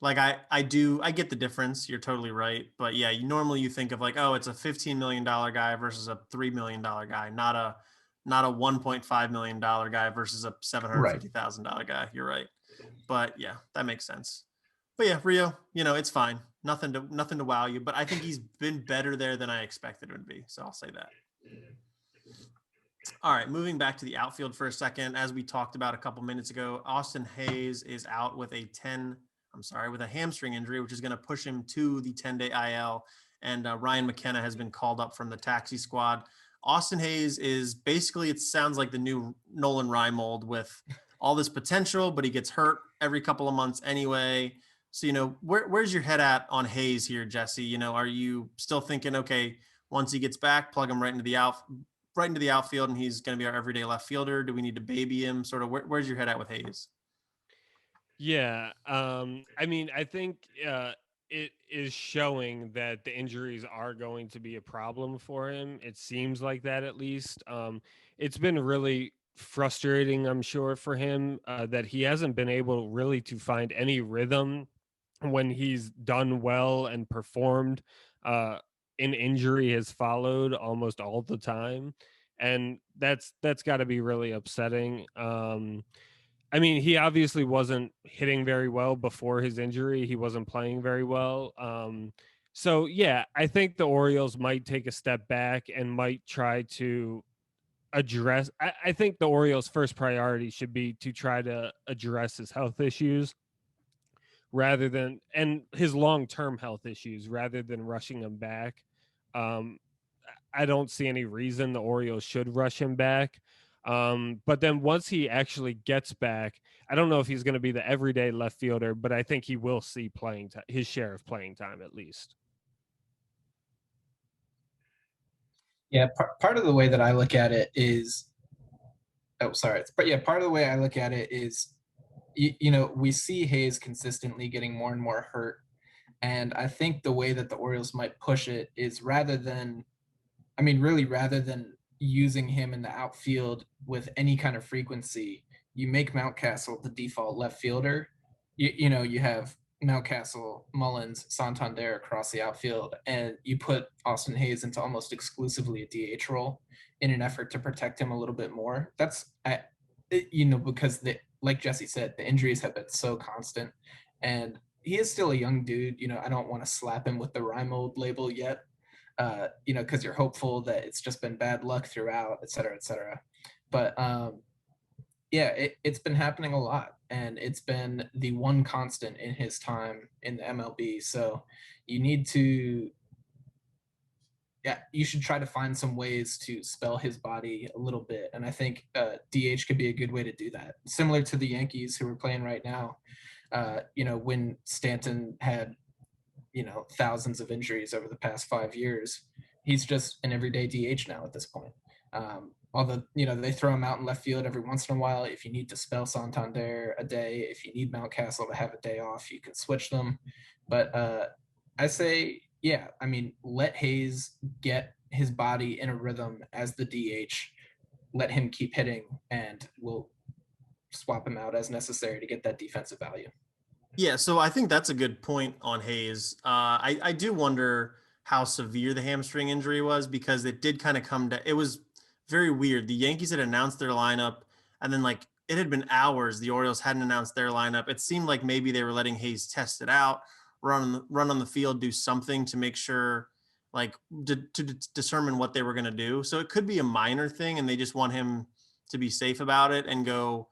like, I get the difference. You're totally right. But yeah, normally you think of like, oh, it's a $15 million guy versus a $3 million guy, not a $1.5 million guy versus a $750,000 guy. You're right. But yeah, that makes sense. But yeah, Rio, it's fine. Nothing to wow you, but I think he's been better there than I expected it would be. So I'll say that. All right, moving back to the outfield for a second. As we talked about a couple minutes ago, Austin Hayes is out with a hamstring injury, which is going to push him to the 10-day IL. And Ryan McKenna has been called up from the taxi squad. Austin Hayes is basically, it sounds like the new Nolan Reimold with all this potential, but he gets hurt every couple of months anyway. So, where's your head at on Hayes here, Jesse? Are you still thinking, okay, once he gets back, plug him right into the outfield, and he's going to be our everyday left fielder? Do we need to baby him? Sort of, where's your head at with Hayes? Yeah, I mean, I think it is showing that the injuries are going to be a problem for him. It seems like that, at least. It's been really frustrating, I'm sure, for him that he hasn't been able really to find any rhythm when he's done well and performed. An injury has followed almost all the time, and that's got to be really upsetting. I mean, he obviously wasn't hitting very well before his injury. He wasn't playing very well. So yeah, I think the Orioles might take a step back and might try to address. I think the Orioles' first priority should be to try to address his health issues and his long-term health issues rather than rushing him back. Um, I don't see any reason the Orioles should rush him back. But then once he actually gets back, I don't know if he's going to be the everyday left fielder, but I think he will see his share of playing time at least. Yeah, part of the way that I look at it is, but yeah, part of the way I look at it is, we see Hayes consistently getting more and more hurt, and I think the way that the Orioles might push it is rather than using him in the outfield with any kind of frequency, you make Mountcastle the default left fielder. You have Mountcastle, Mullins, Santander across the outfield, and you put Austin Hayes into almost exclusively a DH role in an effort to protect him a little bit more. That's, because like Jesse said, the injuries have been so constant, and he is still a young dude. I don't want to slap him with the rhyme old label yet. Because you're hopeful that it's just been bad luck throughout, et cetera, et cetera. But yeah, it's been happening a lot, and it's been the one constant in his time in the MLB. So you need to, yeah, you should try to find some ways to spell his body a little bit. And I think DH could be a good way to do that. Similar to the Yankees who are playing right now, when Stanton had, thousands of injuries over the past 5 years, he's just an everyday DH now at this point. Although, they throw him out in left field every once in a while. If you need to spell Santander a day, if you need Mountcastle to have a day off, you can switch them. But I say, yeah, I mean, let Hayes get his body in a rhythm as the DH. Let him keep hitting, and we'll swap him out as necessary to get that defensive value. Yeah, so I think that's a good point on Hayes. I do wonder how severe the hamstring injury was, because it did kind of come to, it was very weird. The Yankees had announced their lineup, and then like it had been hours. The Orioles hadn't announced their lineup. It seemed like maybe they were letting Hayes test it out, run on the field, do something to make sure, like to determine what they were going to do. So it could be a minor thing, and they just want him to be safe about it and go,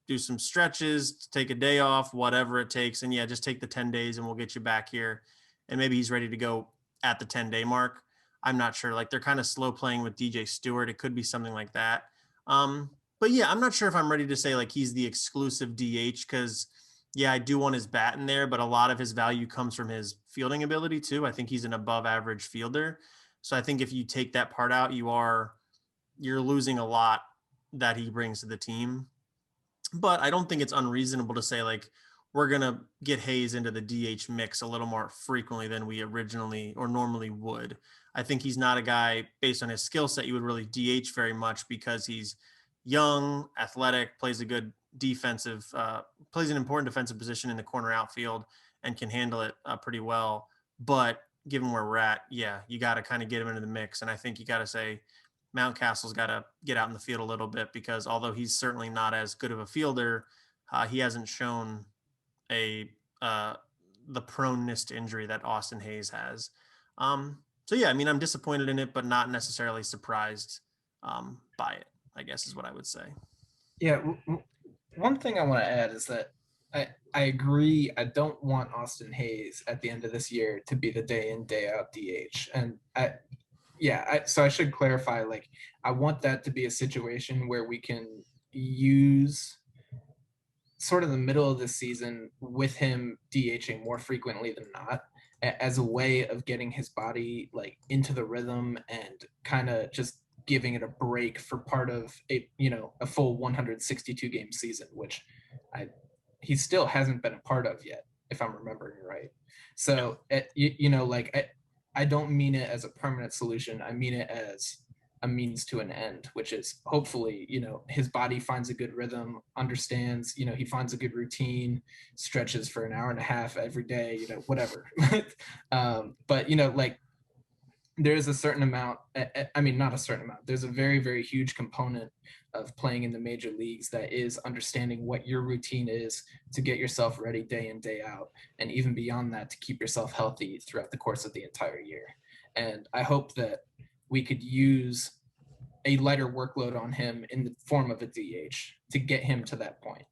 do some stretches, take a day off, whatever it takes. And yeah, just take the 10 days and we'll get you back here. And maybe he's ready to go at the 10-day mark. I'm not sure. Like, they're kind of slow playing with DJ Stewart. It could be something like that. But yeah, I'm not sure if I'm ready to say like he's the exclusive DH, because yeah, I do want his bat in there, but a lot of his value comes from his fielding ability too. I think he's an above average fielder. So I think if you take that part out, you're losing a lot that he brings to the team. But I don't think it's unreasonable to say like we're going to get Hayes into the DH mix a little more frequently than we originally or normally would. I think he's not a guy based on his skill set you would really DH very much, because he's young, athletic, plays a good defensive, plays an important defensive position in the corner outfield and can handle it pretty well. But given where we're at, yeah, you got to kind of get him into the mix. And I think you got to say Mountcastle's got to get out in the field a little bit, because although he's certainly not as good of a fielder, he hasn't shown the proneness to injury that Austin Hayes has. So yeah, I mean, I'm disappointed in it, but not necessarily surprised by it, I guess is what I would say. Yeah. One thing I want to add is that I agree. I don't want Austin Hayes at the end of this year to be the day in, day out DH. And so I should clarify, like, I want that to be a situation where we can use sort of the middle of the season with him DHing more frequently than not, as a way of getting his body like into the rhythm and kind of just giving it a break for part of a full 162 game season, which he still hasn't been a part of yet, if I'm remembering right. So I don't mean it as a permanent solution. I mean it as a means to an end, which is hopefully, his body finds a good rhythm, understands, he finds a good routine, stretches for an hour and a half every day, whatever. But, like, there's a certain amount, I mean, not a certain amount, there's a very, very huge component of playing in the major leagues that is understanding what your routine is to get yourself ready day in, day out. And even beyond that, to keep yourself healthy throughout the course of the entire year. And I hope that we could use a lighter workload on him in the form of a DH to get him to that point,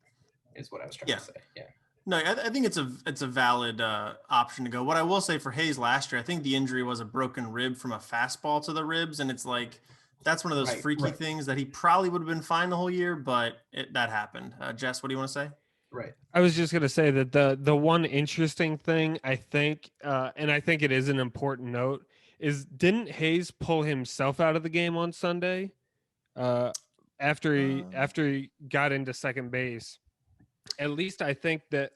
is what I was trying to say. Yeah. No, I think it's a valid option to go. What I will say for Hayes last year, I think the injury was a broken rib from a fastball to the ribs. And it's like, that's one of those freaky things that he probably would have been fine the whole year, but that happened. Jess, what do you want to say? Right. I was just going to say that the one interesting thing, I think, and I think it is an important note, is didn't Hayes pull himself out of the game on Sunday after he got into second base? At least I think that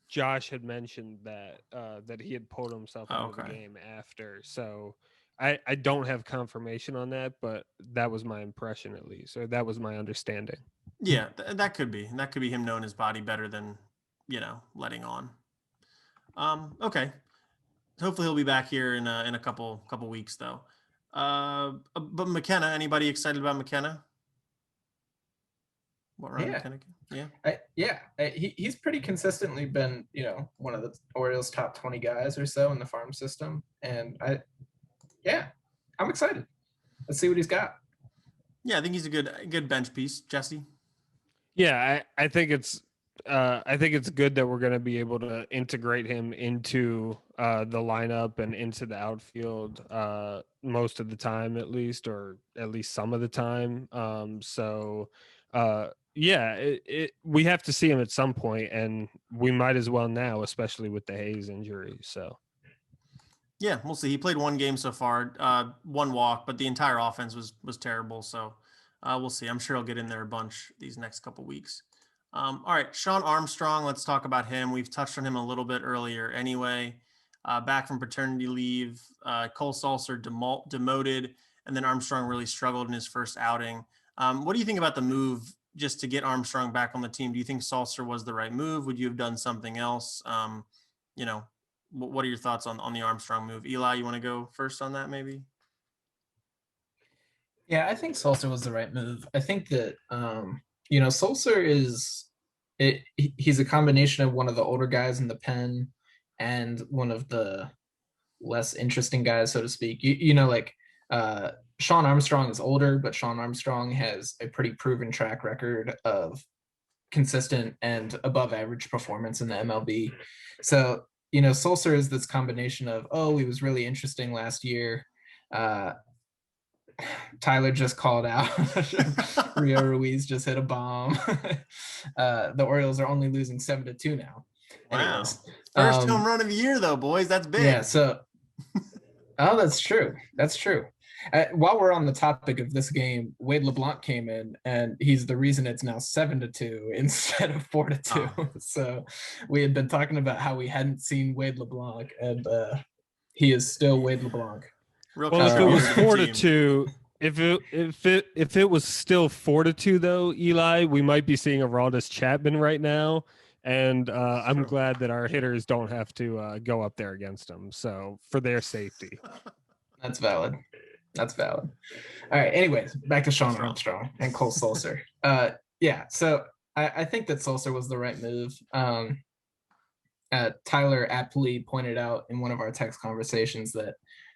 Josh had mentioned that he had pulled himself out of the game after. So I don't have confirmation on that, but that was my impression at least, or that was my understanding. Yeah, that could be. That could be him knowing his body better than, letting on. Okay. Hopefully he'll be back here in a couple weeks though. But McKenna, anybody excited about McKenna? What Ryan McKenna? He's pretty consistently been, one of the Orioles' top 20 guys or so in the farm system, and I'm excited. Let's see what he's got. Yeah, I think he's a good bench piece. Jesse? Yeah, I think it's good that we're going to be able to integrate him into the lineup and into the outfield most of the time, at least, or at least some of the time. We have to see him at some point, and we might as well now, especially with the Hayes injury. So. Yeah, we'll see. He played one game so far, one walk, but the entire offense was terrible. So we'll see. I'm sure he'll get in there a bunch these next couple weeks. All right, Sean Armstrong, let's talk about him. We've touched on him a little bit earlier anyway. Back from paternity leave, Cole Sulser demoted, and then Armstrong really struggled in his first outing. What do you think about the move just to get Armstrong back on the team? Do you think Sulser was the right move? Would you have done something else? What are your thoughts on the Armstrong move? Eli, you want to go first on that maybe? Yeah, I think Sulser was the right move. I think that, Sulser he's a combination of one of the older guys in the pen and one of the less interesting guys, so to speak. Sean Armstrong is older, but Sean Armstrong has a pretty proven track record of consistent and above average performance in the MLB. So, Sulser is this combination of, he was really interesting last year. Tyler just called out. Rio Ruiz just hit a bomb. The Orioles are only losing 7-2 now. Wow. Anyways, first home run of the year, though, boys. That's big. Yeah. So, that's true. That's true. While we're on the topic of this game, Wade LeBlanc came in, and he's the reason it's now 7-2 instead of 4-2. Oh. So we had been talking about how we hadn't seen Wade LeBlanc, and he is still Wade LeBlanc. Well, if it was 4-2, if it was still 4-2 though, Eli, we might be seeing a Aroldis Chapman right now, and I'm glad that our hitters don't have to go up there against them. So for their safety, that's valid. That's valid. All right. Anyways, back to Sean Armstrong and Cole Sulser. So I think that Sulser was the right move. Tyler aptly pointed out in one of our text conversations that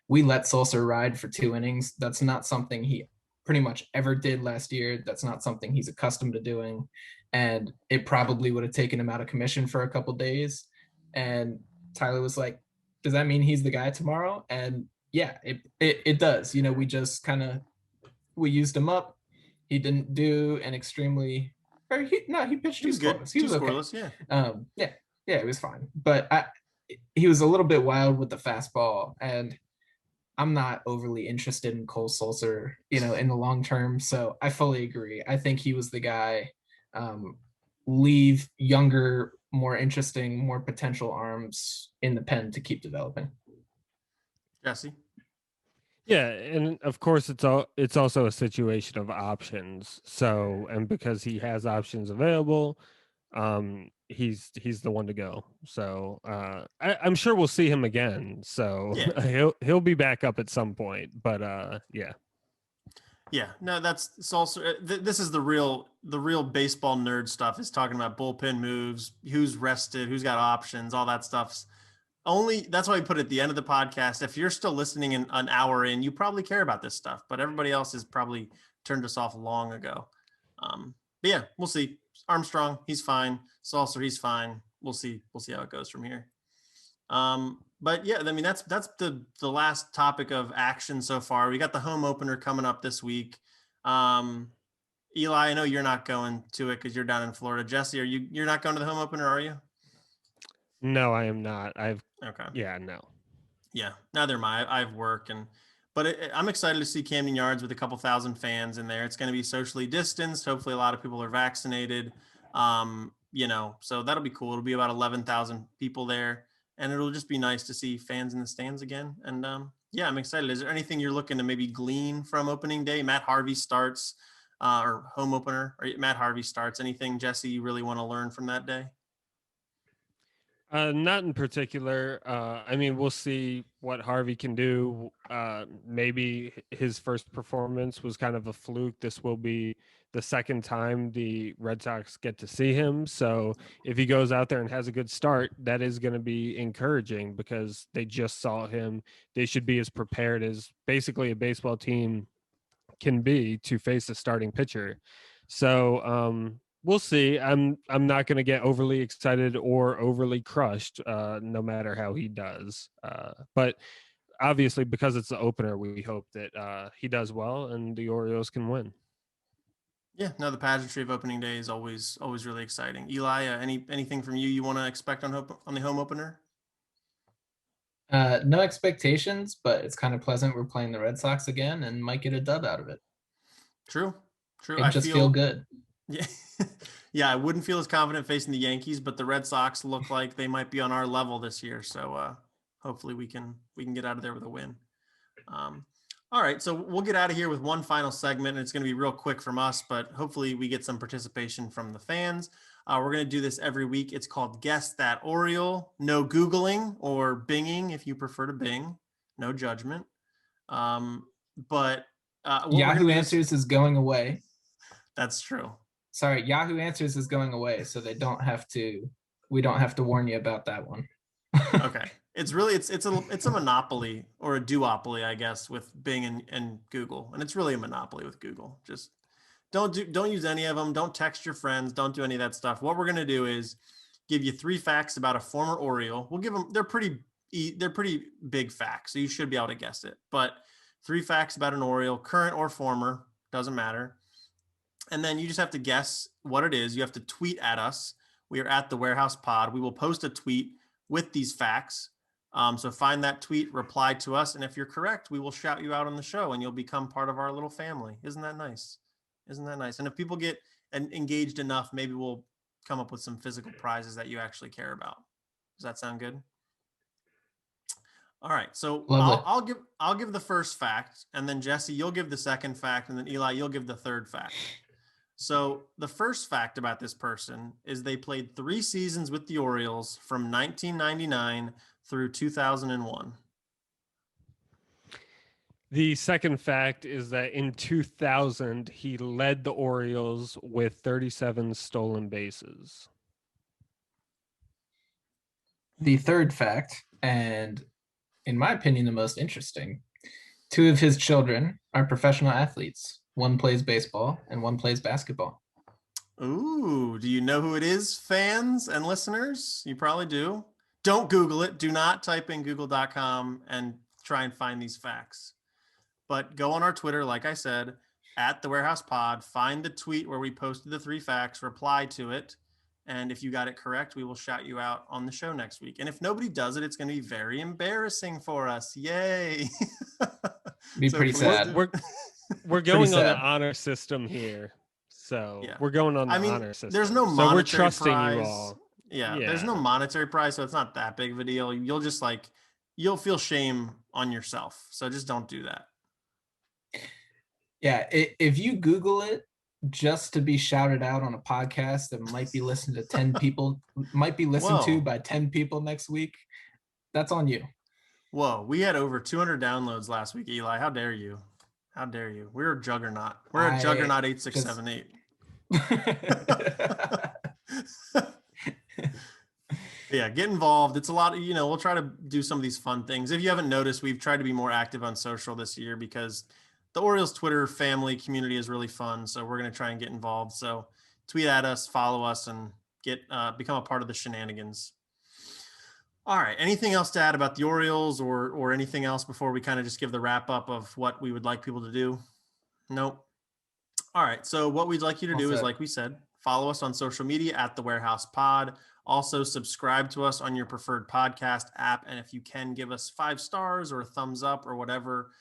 we let Sulser ride for 2 innings. That's not something he pretty much ever did last year. That's not something he's accustomed to doing. And it probably would have taken him out of commission for a couple days. And Tyler was like, does that mean he's the guy tomorrow? And yeah, it does. We just we used him up. He didn't do an extremely, he pitched two scoreless. He was scoreless, okay. Yeah, it was fine. But he was a little bit wild with the fastball, and I'm not overly interested in Cole Sulser, in the long term. So I fully agree. I think he was the guy. Leave younger, more interesting, more potential arms in the pen to keep developing. Jesse? Yeah, and of course it's also a situation of options. So, and because he has options available, he's the one to go. So I'm sure we'll see him again. So yeah. he'll be back up at some point. But yeah. Yeah, no, it's also this is the real baseball nerd stuff, is talking about bullpen moves, who's rested, who's got options, all that stuff's that's why we put it at the end of the podcast. If you're still listening in an hour in, you probably care about this stuff, but everybody else has probably turned us off long ago. But yeah, we'll see. Armstrong, he's fine. Sulser, he's fine. We'll see how it goes from here. But yeah, I mean, that's the last topic of action so far. We got the home opener coming up this week. Eli, I know you're not going to it because you're down in Florida. Jesse, you're not going to the home opener, are you? No, I am not. Okay. Yeah, no. Yeah, neither am I. I have work, but I'm excited to see Camden Yards with a couple thousand fans in there. It's going to be socially distanced. Hopefully, a lot of people are vaccinated. So that'll be cool. It'll be about 11,000 people there, and it'll just be nice to see fans in the stands again. And yeah, I'm excited. Is there anything you're looking to maybe glean from opening day? Matt Harvey starts, or home opener, or Matt Harvey starts. Anything, Jesse, you really want to learn from that day? Not in particular. I mean, we'll see what Harvey can do. Maybe his first performance was kind of a fluke. This will be the second time the Red Sox get to see him. So if he goes out there and has a good start, that is going to be encouraging because they just saw him. They should be as prepared as basically a baseball team can be to face a starting pitcher. So we'll see. I'm not going to get overly excited or overly crushed, no matter how he does. But obviously, because it's the opener, we hope that he does well and the Orioles can win. Yeah, no, the pageantry of opening day is always really exciting. Eli, anything from you want to expect on the home opener? No expectations, but it's kind of pleasant. We're playing the Red Sox again and might get a dub out of it. True. It just feel good. Yeah. Yeah, I wouldn't feel as confident facing the Yankees, but the Red Sox look like they might be on our level this year. So hopefully we can get out of there with a win. All right, so we'll get out of here with one final segment, and it's going to be real quick from us, but hopefully we get some participation from the fans. We're going to do this every week. It's called Guess That Oriole. No Googling or Binging if you prefer to Bing. No judgment. But Yahoo Answers is going away. That's true. Sorry, Yahoo Answers is going away, so we don't have to warn you about that one. Okay. It's really it's a monopoly or a duopoly, I guess, with Bing and Google. And it's really a monopoly with Google. Just don't use any of them. Don't text your friends. Don't do any of that stuff. What we're going to do is give you 3 facts about a former Oriole. We'll give them, they're pretty big facts, so you should be able to guess it. But 3 facts about an Oriole, current or former, doesn't matter. And then you just have to guess what it is. You have to tweet at us. We are at the Warehouse Pod. We will post a tweet with these facts. So find that tweet, reply to us, and if you're correct, we will shout you out on the show, and you'll become part of our little family. Isn't that nice? Isn't that nice? And if people get engaged enough, maybe we'll come up with some physical prizes that you actually care about. Does that sound good? All right. So I'll give the first fact, and then Jesse, you'll give the second fact, and then Eli, you'll give the third fact. So the first fact about this person is they played 3 seasons with the Orioles from 1999 through 2001. The second fact is that in 2000, he led the Orioles with 37 stolen bases. The third fact, and in my opinion, the most interesting, 2 of his children are professional athletes. One plays baseball and one plays basketball. Ooh, do you know who it is, fans and listeners? You probably do. Don't Google it. Do not type in google.com and try and find these facts. But go on our Twitter, like I said, at the Warehouse Pod, find the tweet where we posted the 3 facts, reply to it. And if you got it correct, we will shout you out on the show next week. And if nobody does it, it's going to be very embarrassing for us. Yay. Be pretty sad. We're going on the honor system here. So yeah. We're going on the honor system. There's no monetary so we're trusting prize. You all. Yeah, there's no monetary prize, so it's not that big of a deal. You'll just you'll feel shame on yourself. So just don't do that. Yeah, if you Google it just to be shouted out on a podcast that might be listened to 10 people, might be listened to by 10 people next week, that's on you. Whoa, we had over 200 downloads last week, Eli. How dare you? How dare you? We're a juggernaut. We're a juggernaut 8678. Yeah, get involved. It's a lot of, we'll try to do some of these fun things. If you haven't noticed, we've tried to be more active on social this year because the Orioles Twitter family community is really fun. So we're going to try and get involved. So tweet at us, follow us, and become a part of the shenanigans. All right. Anything else to add about the Orioles or anything else before we kind of just give the wrap up of what we would like people to do? Nope. All right. So what we'd like you to do is, like we said, follow us on social media at the Warehouse Pod. Also subscribe to us on your preferred podcast app. And if you can, give us 5 stars or a thumbs up or whatever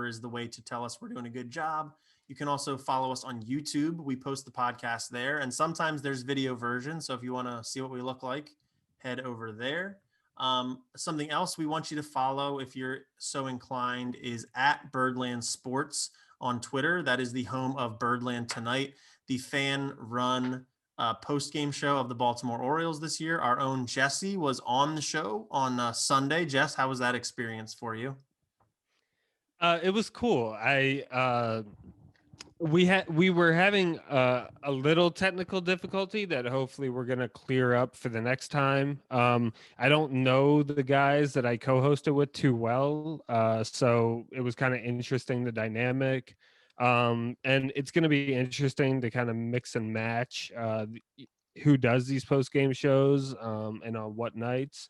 is the way to tell us we're doing a good job. You can also follow us on YouTube. We post the podcast there, and sometimes there's video versions. So if you want to see what we look like, head over there. Something else we want you to follow, if you're so inclined, is at Birdland Sports on Twitter. That is the home of Birdland Tonight, the fan-run post-game show of the Baltimore Orioles this year. Our own Jesse was on the show on Sunday. Jess, how was that experience for you? It was cool. we were having a little technical difficulty that hopefully we're gonna clear up for the next time. I don't know the guys that I co-hosted with too well, so it was kind of interesting, the dynamic, and it's gonna be interesting to kind of mix and match who does these post game shows and on what nights.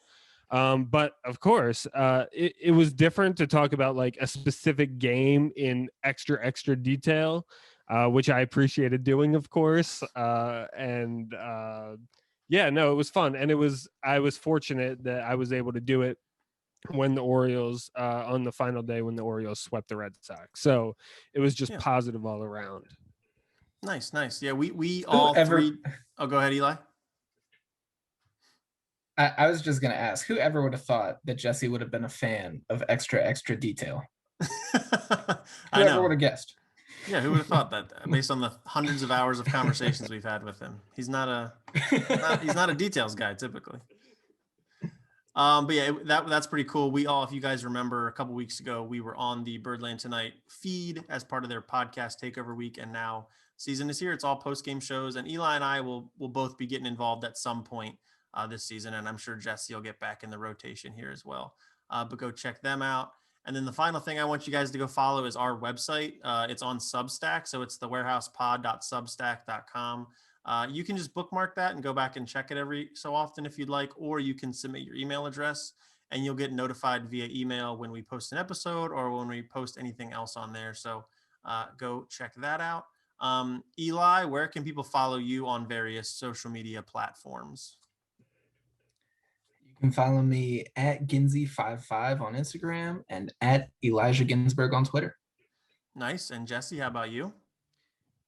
But of course, it was different to talk about like a specific game in extra detail, which I appreciated doing, of course. Yeah, no, it was fun, and I was fortunate that I was able to do it when the Orioles on the final day when the Orioles swept the Red Sox. So it was just positive all around. Nice. Yeah, we all three. Oh, go ahead, Eli. I was just gonna ask, whoever would have thought that Jesse would have been a fan of extra detail? Whoever would have guessed? Yeah, who would have thought that? Based on the hundreds of hours of conversations we've had with him, he's not a details guy typically. But yeah, that's pretty cool. We all, if you guys remember, a couple weeks ago, we were on the Birdland Tonight feed as part of their podcast takeover week, and now season is here. It's all post game shows, and Eli and I will both be getting involved at some point this season, and I'm sure Jesse will get back in the rotation here as well. But go check them out. And then the final thing I want you guys to go follow is our website. It's on Substack, so it's thewarehousepod.substack.com. You can just bookmark that and go back and check it every so often if you'd like, or you can submit your email address and you'll get notified via email when we post an episode or when we post anything else on there. So go check that out. Eli, where can people follow you on various social media platforms? You can follow me at Ginsey55 on Instagram and at Elijah Ginsberg on Twitter. Nice. And Jesse, how about you?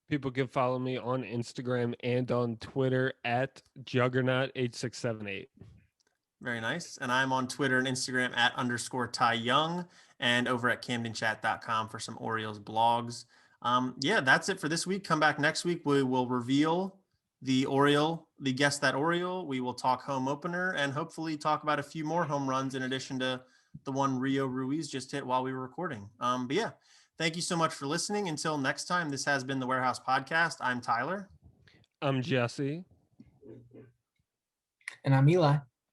People can follow me on Instagram and on Twitter at Juggernaut8678. Very nice. And I'm on Twitter and Instagram at _Ty Young and over at CamdenChat.com for some Orioles blogs. Yeah, that's it for this week. Come back next week. We will reveal the Guess That Oriole. We will talk home opener and hopefully talk about a few more home runs in addition to the one Rio Ruiz just hit while we were recording. But yeah, thank you so much for listening. Until next time, this has been the Warehouse Podcast. I'm Tyler. I'm Jesse. And I'm Eli.